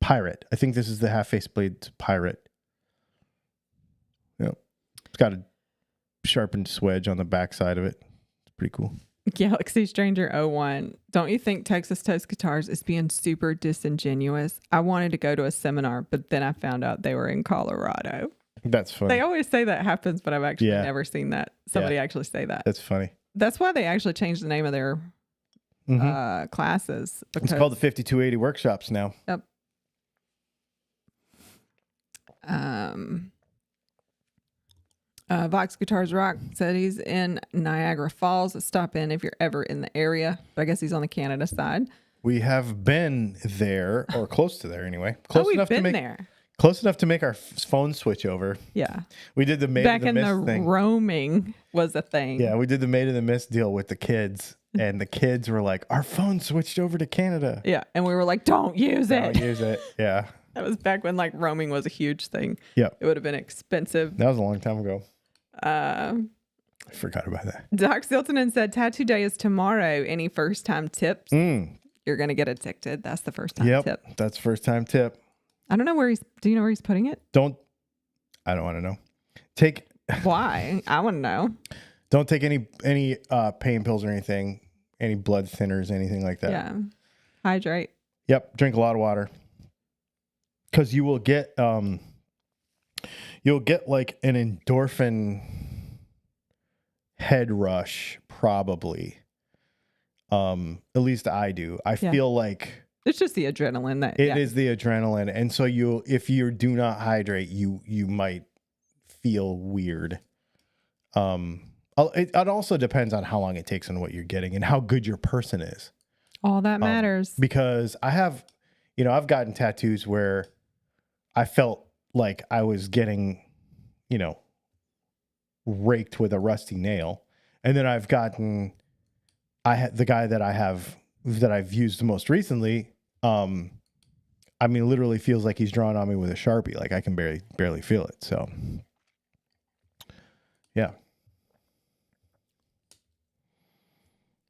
Speaker 1: Pirate. I think this is the half face blades Pirate. Yep. It's got a sharpened swedge on the back side of it. It's pretty cool.
Speaker 2: Galaxy Stranger 01. Don't you think Texas Toast Guitars is being super disingenuous? I wanted to go to a seminar, but then I found out they were in Colorado.
Speaker 1: That's funny.
Speaker 2: They always say that happens, but I've actually never seen that. Somebody actually say that.
Speaker 1: That's funny. That's
Speaker 2: why they actually changed the name of their classes.
Speaker 1: It's called the 5280 Workshops now.
Speaker 2: Yep. Vox Guitars Rock said he's in Niagara Falls. Stop in if you're ever in the area. But I guess he's on the Canada side.
Speaker 1: We have been there, or close to there anyway.
Speaker 2: We've been there.
Speaker 1: Close enough to make our phone switch over.
Speaker 2: Yeah.
Speaker 1: We did the Maid
Speaker 2: Back
Speaker 1: of the Mist
Speaker 2: in the
Speaker 1: thing.
Speaker 2: Roaming was a thing.
Speaker 1: Yeah, we did the Maid of the Mist deal with the kids. And the kids were like, our phone switched over to Canada.
Speaker 2: Yeah. And we were like, don't use it.
Speaker 1: Don't use it. Yeah.
Speaker 2: That was back when like roaming was a huge thing.
Speaker 1: Yeah.
Speaker 2: It would have been expensive.
Speaker 1: That was a long time ago. I forgot about that.
Speaker 2: Doc Siltonen said, Tattoo Day is tomorrow. Any first time tips? You're going to get addicted. That's the first time tip.
Speaker 1: That's first time tip.
Speaker 2: I don't know do you know where he's putting it?
Speaker 1: I don't want to know.
Speaker 2: Why? I want to know.
Speaker 1: Don't take any pain pills or anything, any blood thinners, anything like that.
Speaker 2: Yeah. Hydrate.
Speaker 1: Yep. Drink a lot of water. Because you will get like an endorphin head rush, probably. At least I do. I feel like
Speaker 2: it's just the adrenaline that
Speaker 1: it is the adrenaline. And so if you do not hydrate, you might feel weird. It also depends on how long it takes and what you're getting and how good your person is.
Speaker 2: All that matters.
Speaker 1: Because I've gotten tattoos where I felt like I was getting, raked with a rusty nail. And then I've gotten, the guy that I've used the most recently, literally feels like he's drawn on me with a Sharpie. Like I can barely feel it. So, yeah.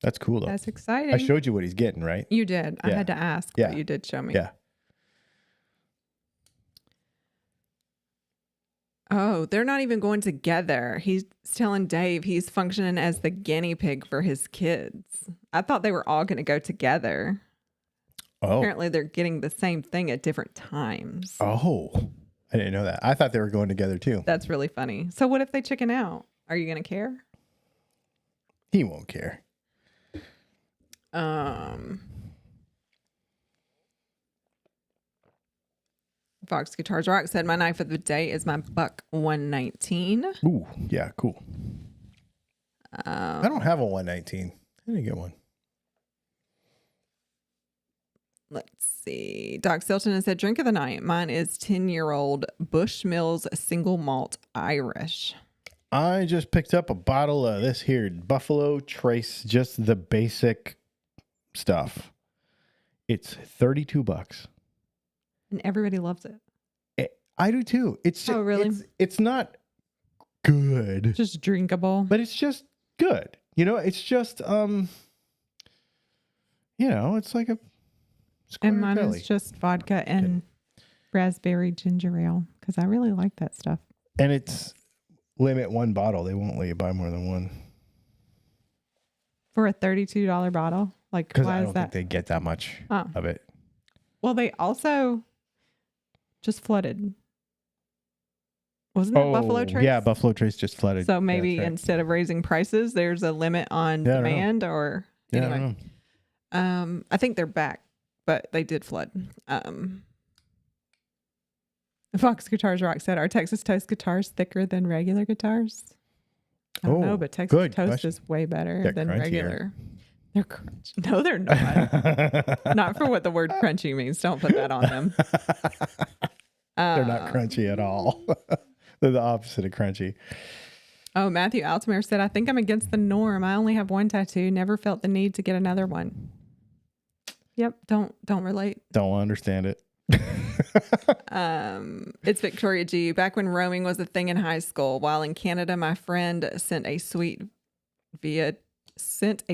Speaker 1: That's cool though.
Speaker 2: That's exciting.
Speaker 1: I showed you what he's getting, right?
Speaker 2: You did. Yeah. I had to ask, but you did show me.
Speaker 1: Yeah.
Speaker 2: Oh, they're not even going together. He's telling Dave he's functioning as the guinea pig for his kids. I thought they were all going to go together.
Speaker 1: Oh.
Speaker 2: Apparently they're getting the same thing at different times.
Speaker 1: Oh, I didn't know that. I thought they were going together too.
Speaker 2: That's really funny. So what if they chicken out? Are you going to care?
Speaker 1: He won't care.
Speaker 2: Fox Guitars Rock said, my knife of the day is my Buck 119.
Speaker 1: Ooh, yeah, cool. I don't have a 119. I didn't get one.
Speaker 2: Let's see. Doc Silton has said, drink of the night. Mine is 10-year-old Bushmills single malt Irish.
Speaker 1: I just picked up a bottle of this here Buffalo Trace, just the basic stuff. It's $32.
Speaker 2: And everybody loves it.
Speaker 1: I do too. It's just,
Speaker 2: really?
Speaker 1: It's not good.
Speaker 2: Just drinkable.
Speaker 1: But it's just good. It's just it's like a
Speaker 2: and mine
Speaker 1: belly.
Speaker 2: is just vodka and raspberry ginger ale because I really like that stuff.
Speaker 1: And it's limit one bottle. They won't let you buy more than one.
Speaker 2: For a $32 bottle? Like,
Speaker 1: because
Speaker 2: why
Speaker 1: I
Speaker 2: is
Speaker 1: don't
Speaker 2: that?
Speaker 1: think they get that much of it.
Speaker 2: Well, they also just flooded. Wasn't it Buffalo Trace?
Speaker 1: Yeah, Buffalo Trace just flooded.
Speaker 2: So maybe instead of raising prices, there's a limit on demand or...
Speaker 1: Yeah,
Speaker 2: anyway.
Speaker 1: I don't
Speaker 2: I think they're back, but they did flood. Fox Guitars Rock said, "Are Texas Toast guitars thicker than regular guitars?" I don't know, but Texas Toast is way better than
Speaker 1: crunchier.
Speaker 2: regular. They're crunchy. No, they're not. Not for what the word crunchy means. Don't put that on them.
Speaker 1: They're not crunchy at all. They're the opposite of crunchy.
Speaker 2: Oh, Matthew Altamere said, "I think I'm against the norm. I only have one tattoo. Never felt the need to get another one." Yep. Don't relate.
Speaker 1: Don't understand it.
Speaker 2: It's Victoria G. Back when roaming was a thing in high school, while in Canada, my friend sent a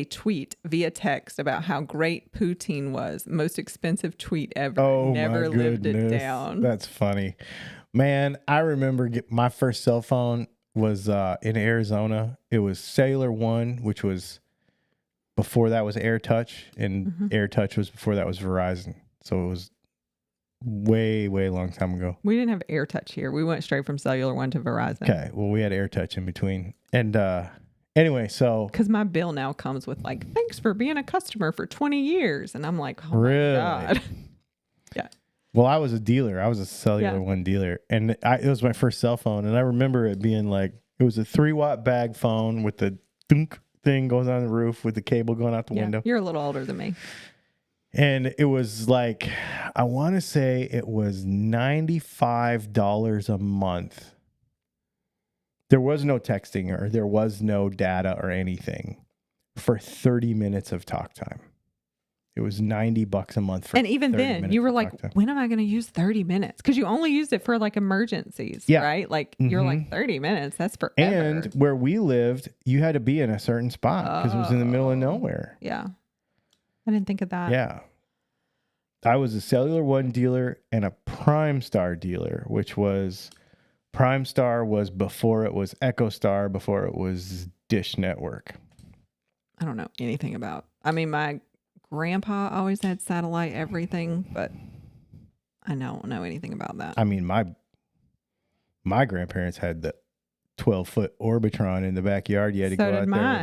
Speaker 2: tweet via text about how great poutine was. Most expensive tweet ever.
Speaker 1: Oh,
Speaker 2: never
Speaker 1: my
Speaker 2: lived
Speaker 1: goodness.
Speaker 2: it down.
Speaker 1: That's funny. Man, I remember my first cell phone was in Arizona. It was Cellular One, which was before that was AirTouch, and AirTouch was before that was Verizon. So it was way long time ago.
Speaker 2: We didn't have AirTouch here. We went straight from Cellular One to Verizon.
Speaker 1: Okay, well, we had AirTouch in between. And anyway, so...
Speaker 2: Because my bill now comes with like, "Thanks for being a customer for 20 years. And I'm like, oh
Speaker 1: really?
Speaker 2: my God. Yeah.
Speaker 1: Well, I was a dealer. I was a Cellular One dealer. And it was my first cell phone. And I remember it being like, it was a 3-watt bag phone with the dunk thing going on the roof with the cable going out the window.
Speaker 2: You're a little older than me.
Speaker 1: And it was like, I want to say it was $95 a month. There was no texting or there was no data or anything for 30 minutes of talk time. It was $90 a month for.
Speaker 2: And even then, you were like, when am I going to use 30 minutes? Because you only used it for like emergencies, right? Like you're like 30 minutes. That's forever.
Speaker 1: And where we lived, you had to be in a certain spot because it was in the middle of nowhere.
Speaker 2: Yeah. I didn't think of that.
Speaker 1: Yeah. I was a Cellular One dealer and a Prime Star dealer, which was Prime Star was before it was EchoStar, before it was Dish Network.
Speaker 2: I don't know anything about. I mean, my grandpa always had satellite everything, but I don't know anything about that.
Speaker 1: I mean, my grandparents had the 12-foot Orbitron in the backyard. You had to go out there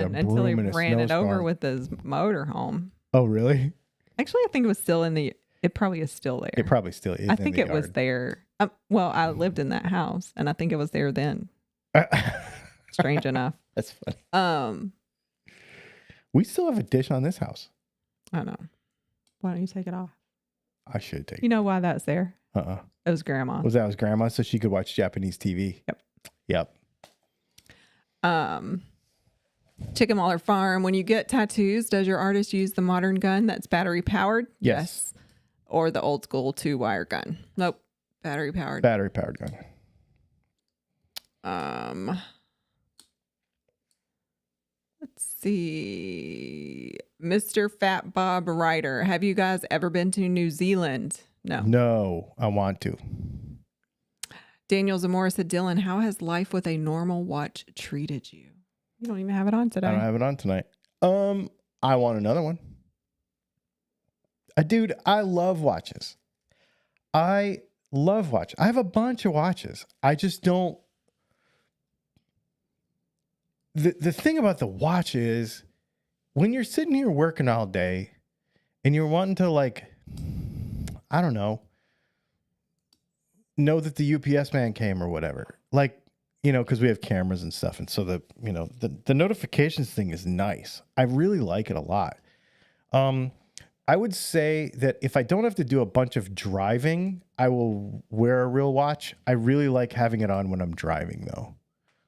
Speaker 1: with a
Speaker 2: until he
Speaker 1: broom and a
Speaker 2: ran it over
Speaker 1: snowstorm.
Speaker 2: with his motorhome.
Speaker 1: Oh, really?
Speaker 2: Actually, I think it was still in the. It probably is still there.
Speaker 1: It probably still is.
Speaker 2: I think it was there. Well, I lived in that house, and I think it was there then. Strange enough.
Speaker 1: That's funny. We still have a dish on this house.
Speaker 2: I don't know. Why don't you take it off?
Speaker 1: I should take it.
Speaker 2: You know why that's there?
Speaker 1: It
Speaker 2: was grandma.
Speaker 1: Was grandma so she could watch Japanese TV? Yep.
Speaker 2: Chickamauer Farm. When you get tattoos, does your artist use the modern gun that's battery powered?
Speaker 1: Yes.
Speaker 2: Or the old school 2-wire gun? Nope. Battery powered.
Speaker 1: Battery powered gun.
Speaker 2: Let's see. Mr. Fat Bob Ryder. Have you guys ever been to New Zealand? No.
Speaker 1: No, I want to.
Speaker 2: Daniel Zamora said, "Dylan, how has life with a normal watch treated you?" You don't even have it on today.
Speaker 1: I don't have it on tonight. I want another one. Dude, I love watches. I have a bunch of watches. I just don't. The thing about the watch is when you're sitting here working all day and you're wanting to, like, I don't know that the UPS man came or whatever, like, you know, because we have cameras and stuff. And so the notifications thing is nice. I really like it a lot. I would say that if I don't have to do a bunch of driving, I will wear a real watch. I really like having it on when I'm driving, though,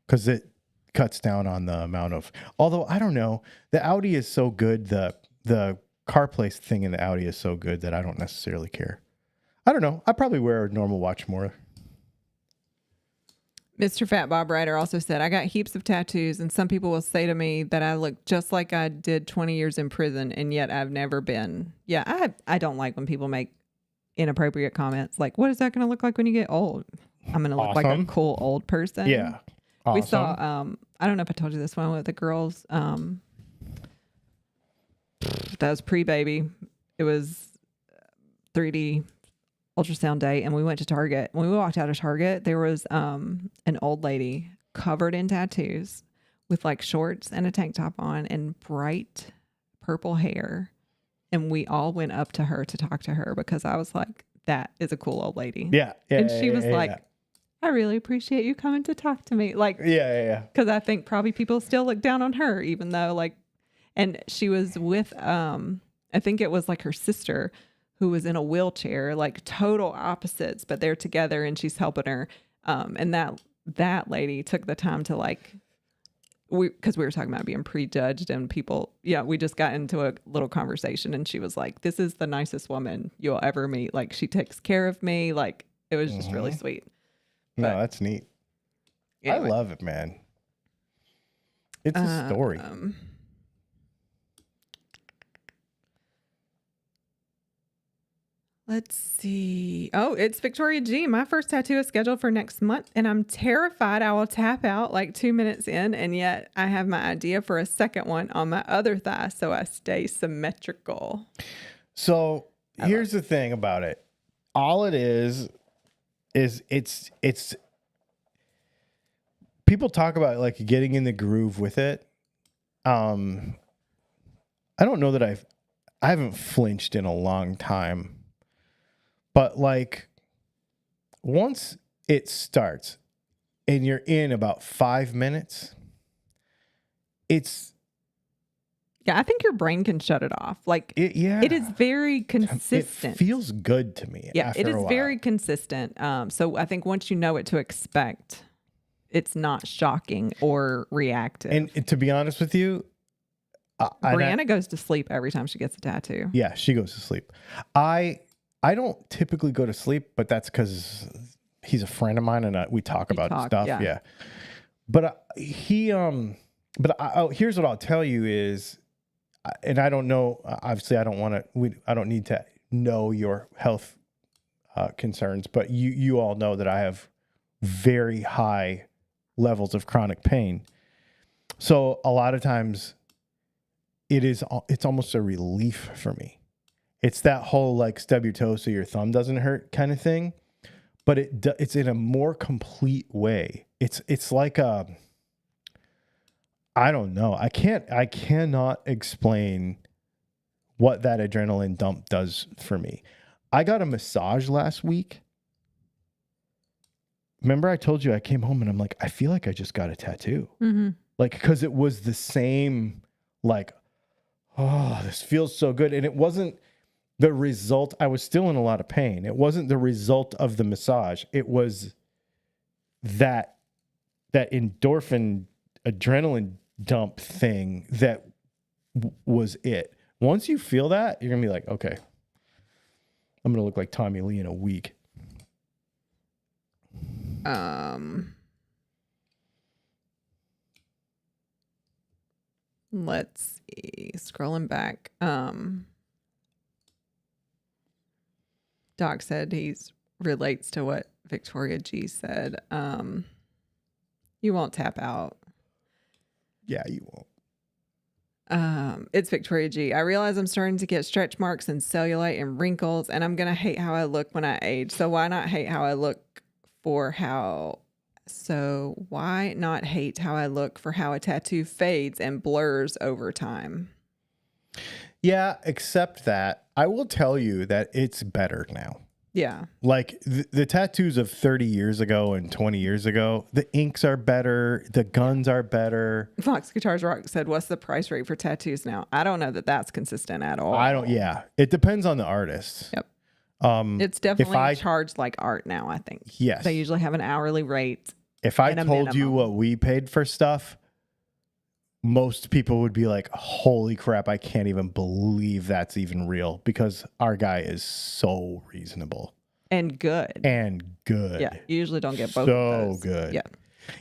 Speaker 1: because it cuts down on the amount of, although I don't know, the Audi is so good. The CarPlay thing in the Audi is so good that I don't necessarily care. I don't know. I probably wear a normal watch more.
Speaker 2: Mr. Fat Bob Ryder also said, "I got heaps of tattoos, and some people will say to me that I look just like I did 20 years in prison, and yet I've never been." Yeah, I don't like when people make inappropriate comments like, "What is that going to look like when you get old?" I'm going to look like a cool old person.
Speaker 1: Yeah. Awesome.
Speaker 2: We saw, I don't know if I told you this one with the girls. That was pre-baby. It was 3D ultrasound day, and we went to Target. When we walked out of Target, there was an old lady covered in tattoos with like shorts and a tank top on and bright purple hair. And we all went up to her to talk to her because I was like, that is a cool old lady.
Speaker 1: Yeah.
Speaker 2: And she was like, I really appreciate you coming to talk to me. Like,
Speaker 1: yeah.
Speaker 2: Because I think probably people still look down on her, even though like, and she was with, I think it was like her sister who was in a wheelchair, like total opposites, but they're together and she's helping her. And that lady took the time to like, because we were talking about being prejudged and people, we just got into a little conversation and she was like, this is the nicest woman you'll ever meet. Like she takes care of me. Like it was just really sweet.
Speaker 1: No, that's neat. Anyway. I love it, man. It's a story.
Speaker 2: Let's see. Oh, it's Victoria G. My first tattoo is scheduled for next month, and I'm terrified I will tap out like 2 minutes in, and yet I have my idea for a second one on my other thigh, so I stay symmetrical.
Speaker 1: So here's the thing about it. All it is it's people talk about like getting in the groove with it. I don't know that I haven't flinched in a long time. But like once it starts and you're in about 5 minutes,
Speaker 2: I think your brain can shut it off. Like it is very consistent.
Speaker 1: It feels good to me.
Speaker 2: Yeah, it is very consistent. So I think once you know what to expect, it's not shocking or reactive.
Speaker 1: And to be honest with you,
Speaker 2: Brianna goes to sleep every time she gets a tattoo.
Speaker 1: Yeah, she goes to sleep. I don't typically go to sleep, but that's because he's a friend of mine and we talk about stuff. Yeah. But here's what I'll tell you is, and I don't know, obviously I don't need to know your health concerns, but you all know that I have very high levels of chronic pain. So a lot of times it's almost a relief for me. It's that whole like stub your toe so your thumb doesn't hurt kind of thing, but it's in a more complete way. It's like I don't know. I cannot explain what that adrenaline dump does for me. I got a massage last week. Remember I told you I came home and I'm like, I feel like I just got a tattoo. Mm-hmm. Like, because it was the same, like, oh, this feels so good. And it wasn't the result. I was still in a lot of pain. It wasn't the result of the massage. It was that endorphin adrenaline dump thing that was it. Once you feel that, you're going to be like, okay, I'm going to look like Tommy Lee in a week.
Speaker 2: Let's see. Scrolling back. Doc said he relates to what Victoria G said. You won't tap out.
Speaker 1: Yeah, you won't.
Speaker 2: It's Victoria G. I realize I'm starting to get stretch marks and cellulite and wrinkles, and I'm going to hate how I look when I age. So why not hate how I look why not hate how I look for how a tattoo fades and blurs over time?
Speaker 1: Yeah, except that I will tell you that it's better now.
Speaker 2: Yeah.
Speaker 1: Like the tattoos of 30 years ago and 20 years ago, the inks are better. The guns are better.
Speaker 2: Fox Guitars Rock said, what's the price rate for tattoos now? I don't know that that's consistent at all.
Speaker 1: Yeah. It depends on the artist.
Speaker 2: Yep. It's definitely charged like art now, I think.
Speaker 1: Yes.
Speaker 2: They usually have an hourly rate.
Speaker 1: If I told you what we paid for stuff, most people would be like, holy crap, I can't even believe that's even real, because our guy is so reasonable.
Speaker 2: And good.
Speaker 1: Yeah.
Speaker 2: You usually don't get both of those.
Speaker 1: So good.
Speaker 2: Yeah.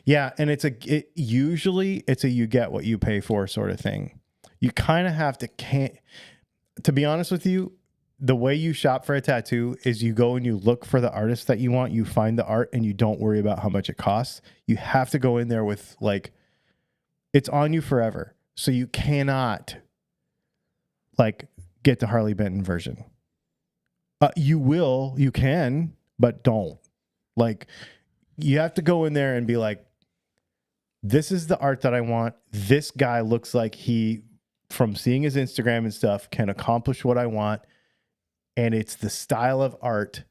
Speaker 1: Yeah. And usually it's a you get what you pay for sort of thing. You kind of have to be honest with you, the way you shop for a tattoo is you go and you look for the artist that you want, you find the art, and you don't worry about how much it costs. You have to go in there with like, it's on you forever. So you cannot like get the Harley Benton version. You can, but don't. Like, you have to go in there and be like, this is the art that I want. This guy looks like he from seeing his Instagram and stuff, can accomplish what I want. And it's the style of art,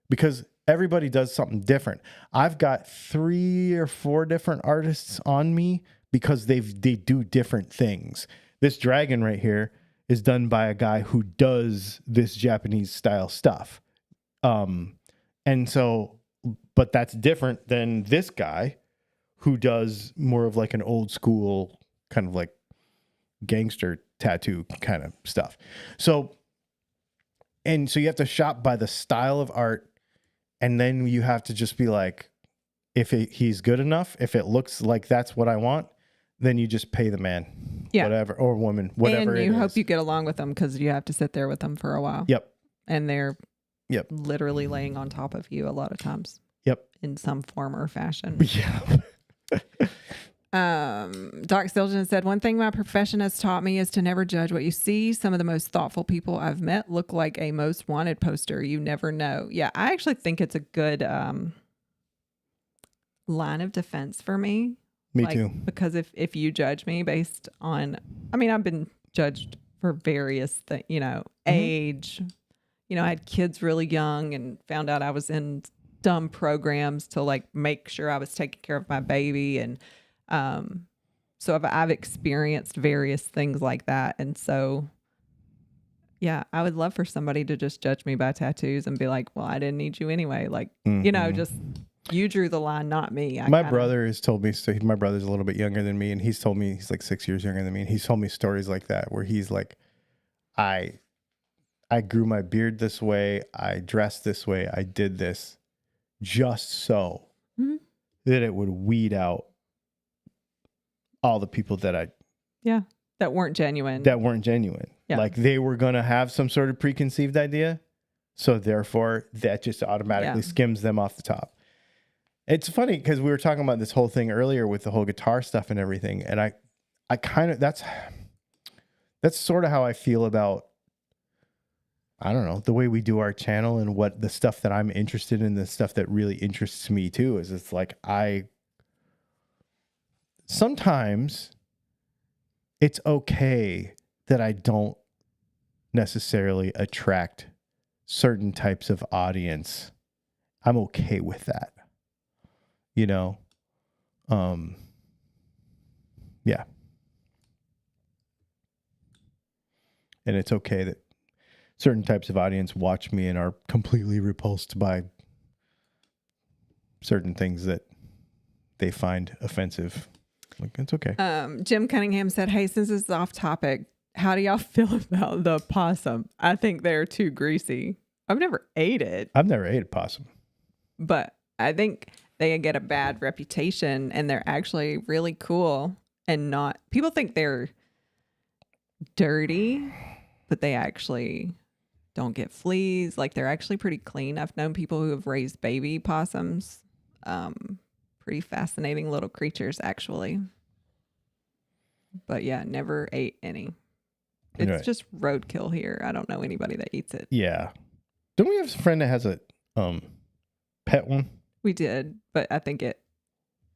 Speaker 1: because everybody does something different. I've got 3 or 4 different artists on me because they do different things. This dragon right here is done by a guy who does this Japanese style stuff. And so, but that's different than this guy who does more of like an old school kind of like gangster tattoo kind of stuff. So you have to shop by the style of art, and then you have to just be like, if he's good enough, if it looks like that's what I want, then you just pay the man, whatever, or woman, whatever.
Speaker 2: And you hope you get along with them, because you have to sit there with them for a while.
Speaker 1: Yep.
Speaker 2: And they're literally laying on top of you a lot of times.
Speaker 1: Yep.
Speaker 2: In some form or fashion.
Speaker 1: Yeah.
Speaker 2: Doc Stilton said, one thing my profession has taught me is to never judge what you see. Some of the most thoughtful people I've met look like a most wanted poster. You never know. Yeah, I actually think it's a good line of defense for me.
Speaker 1: Me too.
Speaker 2: Because if you judge me based on, I mean, I've been judged for various things, age. I had kids really young and found out I was in dumb programs to like make sure I was taking care of my baby. And so I've experienced various things like that. And so, yeah, I would love for somebody to just judge me by tattoos and be like, well, I didn't need you anyway. Like, just you drew the line, not me.
Speaker 1: My brother has told me, so my brother's a little bit younger than me, and he's told me, he's like 6 years younger than me, and he's told me stories like that where he's like, I grew my beard this way, I dressed this way, I did this just so that it would weed out all the people that
Speaker 2: weren't genuine.
Speaker 1: Yeah. Like they were going to have some sort of preconceived idea. So therefore that just automatically skims them off the top. It's funny because we were talking about this whole thing earlier with the whole guitar stuff and everything. And I kind of, that's sort of how I feel about, I don't know, the way we do our channel and what the stuff that I'm interested in, the stuff that really interests me too, is it's like sometimes it's okay that I don't necessarily attract certain types of audience. I'm okay with that. Yeah. And it's okay that certain types of audience watch me and are completely repulsed by certain things that they find offensive. Like, it's okay.
Speaker 2: Jim Cunningham said, hey, since this is off topic, how do y'all feel about the possum? I think they're too greasy. I've never ate it.
Speaker 1: I've never ate a possum.
Speaker 2: But I think they get a bad reputation, and they're actually really cool and not... People think they're dirty, but they actually don't get fleas. Like, they're actually pretty clean. I've known people who have raised baby possums. Pretty fascinating little creatures, actually. But yeah, never ate any. It's just roadkill here. I don't know anybody that eats it.
Speaker 1: Yeah. Don't we have a friend that has a pet one?
Speaker 2: We did, but I think it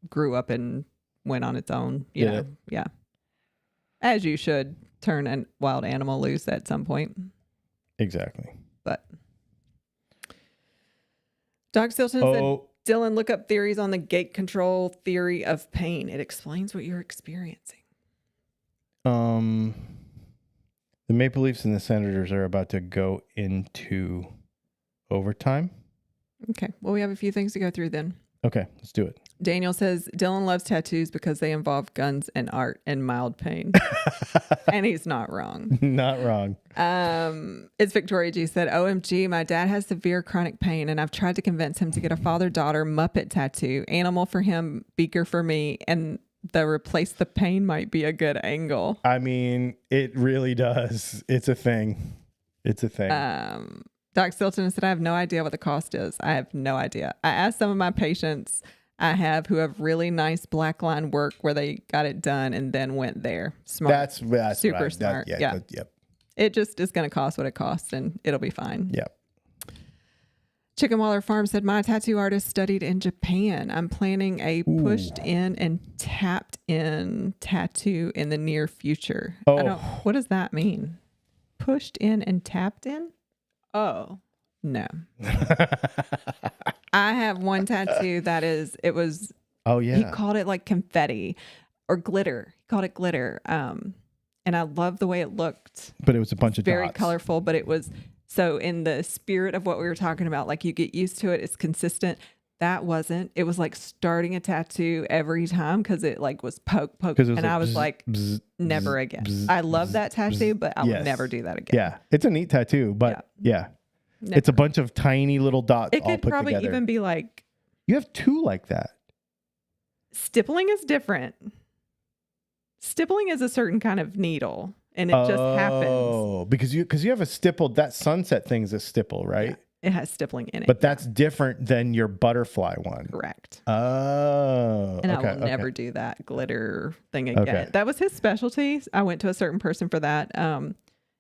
Speaker 2: grew up and went on its own. You know? Yeah. As you should turn a wild animal loose at some point.
Speaker 1: Exactly.
Speaker 2: But Doc Stilton said, Dylan, look up theories on the gate control theory of pain. It explains what you're experiencing.
Speaker 1: The Maple Leafs and the Senators are about to go into overtime.
Speaker 2: Okay. Well, we have a few things to go through then. Okay,
Speaker 1: let's do it.
Speaker 2: Daniel says Dylan loves tattoos because they involve guns and art and mild pain. And he's not wrong.
Speaker 1: Not wrong.
Speaker 2: It's Victoria G said, OMG, my dad has severe chronic pain and I've tried to convince him to get a father-daughter Muppet tattoo. Animal for him, beaker for me, and the replace the pain might be a good angle.
Speaker 1: I mean, it really does. It's a thing. It's a thing.
Speaker 2: Doc Stilton said, I have no idea what the cost is. I have no idea. I asked some of my patients I have who have really nice black line work where they got it done and then went there. Smart.
Speaker 1: That's
Speaker 2: super smart.
Speaker 1: Yep.
Speaker 2: It just is going to cost what it costs and it'll be fine.
Speaker 1: Yep.
Speaker 2: Chicken Waller Farm said, my tattoo artist studied in Japan. I'm planning a pushed in and tapped in tattoo in the near future.
Speaker 1: Oh.
Speaker 2: What does that mean? Pushed in and tapped in? Oh, no. I have one tattoo it was,
Speaker 1: oh yeah.
Speaker 2: he called it like confetti or glitter. He called it glitter. And I love the way it looked.
Speaker 1: But it was a bunch of
Speaker 2: very
Speaker 1: dots.
Speaker 2: Colorful, but it was, so in the spirit of what we were talking about, like you get used to it, it's consistent. That wasn't. It was like starting a tattoo every time because it like was poke, and
Speaker 1: like
Speaker 2: I was
Speaker 1: bzz,
Speaker 2: like,
Speaker 1: bzz,
Speaker 2: never
Speaker 1: bzz,
Speaker 2: again.
Speaker 1: bzz,
Speaker 2: I love that tattoo, but I would
Speaker 1: yes.
Speaker 2: never do that again.
Speaker 1: Yeah, it's a neat tattoo, but yeah.
Speaker 2: Never.
Speaker 1: It's a bunch of tiny little dots
Speaker 2: It
Speaker 1: all
Speaker 2: could
Speaker 1: put
Speaker 2: probably
Speaker 1: together.
Speaker 2: even be like,
Speaker 1: you have two like that.
Speaker 2: stippling is different. Stippling is a certain kind of needle, and it just happens.
Speaker 1: Oh, because you have a stipple. That sunset thing's a stipple, right?
Speaker 2: Yeah, it has stippling in it.
Speaker 1: But that's different than your butterfly one.
Speaker 2: Correct.
Speaker 1: Oh,
Speaker 2: and I will never do that glitter thing again.
Speaker 1: Okay. That
Speaker 2: was his specialty. I went to a certain person for that.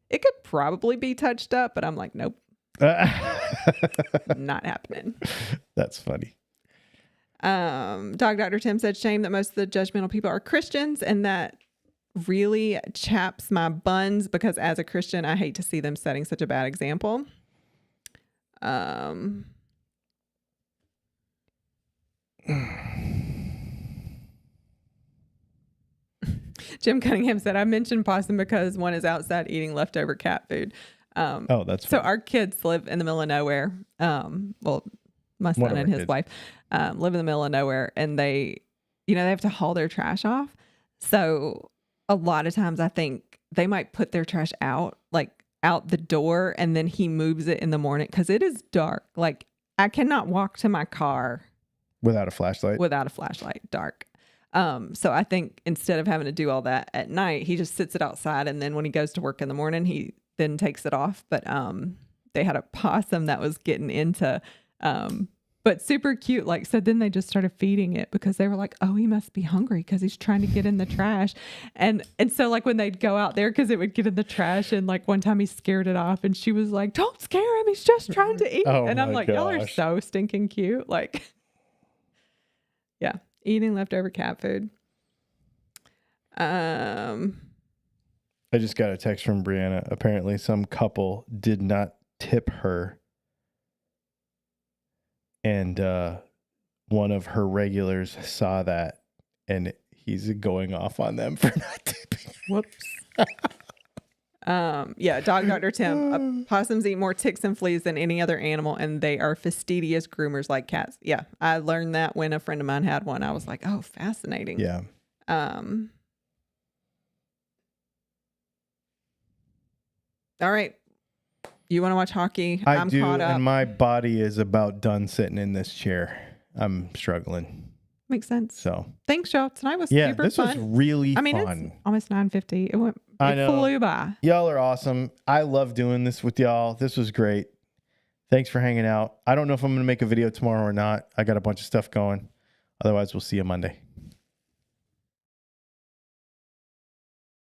Speaker 2: It could probably be touched up, but I'm like, nope, not happening.
Speaker 1: That's funny.
Speaker 2: Dog Dr. Tim said, shame that most of the judgmental people are Christians, and that really chaps my buns because as a Christian, I hate to see them setting such a bad example. Jim Cunningham said, I mentioned possum because one is outside eating leftover cat food.
Speaker 1: That's
Speaker 2: so
Speaker 1: funny.
Speaker 2: our kids live in the middle of nowhere. Well, my son and his
Speaker 1: kids.
Speaker 2: wife live in the middle of nowhere, and they have to haul their trash off. So a lot of times I think they might put their trash out the door, and then he moves it in the morning because it is dark. Like I cannot walk to my car
Speaker 1: without a flashlight.
Speaker 2: Dark. So I think instead of having to do all that at night, he just sits it outside, and then when he goes to work in the morning, he then takes it off. But they had a possum that was getting into but super cute. So then they just started feeding it because they were like, oh, he must be hungry because he's trying to get in the trash. And so when they'd go out there, because it would get in the trash, and one time he scared it off, and she was like, don't scare him, he's just trying to eat.
Speaker 1: Oh,
Speaker 2: and I'm like, y'all are
Speaker 1: gosh.
Speaker 2: so stinking cute. Yeah, eating leftover cat food.
Speaker 1: I just got a text from Brianna. Apparently some couple did not tip her, and one of her regulars saw that, and he's going off on them for not tipping.
Speaker 2: Whoops. Dog Dr. Tim, possums eat more ticks and fleas than any other animal, and they are fastidious groomers like cats. Yeah, I learned that when a friend of mine had one. I was like, oh, fascinating.
Speaker 1: Yeah.
Speaker 2: All right. You want to watch hockey?
Speaker 1: I'm do,
Speaker 2: caught up.
Speaker 1: and my body is about done sitting in this chair. I'm struggling.
Speaker 2: Makes sense.
Speaker 1: So
Speaker 2: thanks, y'all. Tonight was
Speaker 1: yeah,
Speaker 2: super
Speaker 1: this
Speaker 2: fun.
Speaker 1: was really
Speaker 2: fun.
Speaker 1: fun.
Speaker 2: It's almost 9:50.
Speaker 1: I know.
Speaker 2: Flew by.
Speaker 1: Y'all are awesome. I love doing this with y'all. This was great. Thanks for hanging out. I don't know if I'm going to make a video tomorrow or not. I got a bunch of stuff going. Otherwise, we'll see you Monday.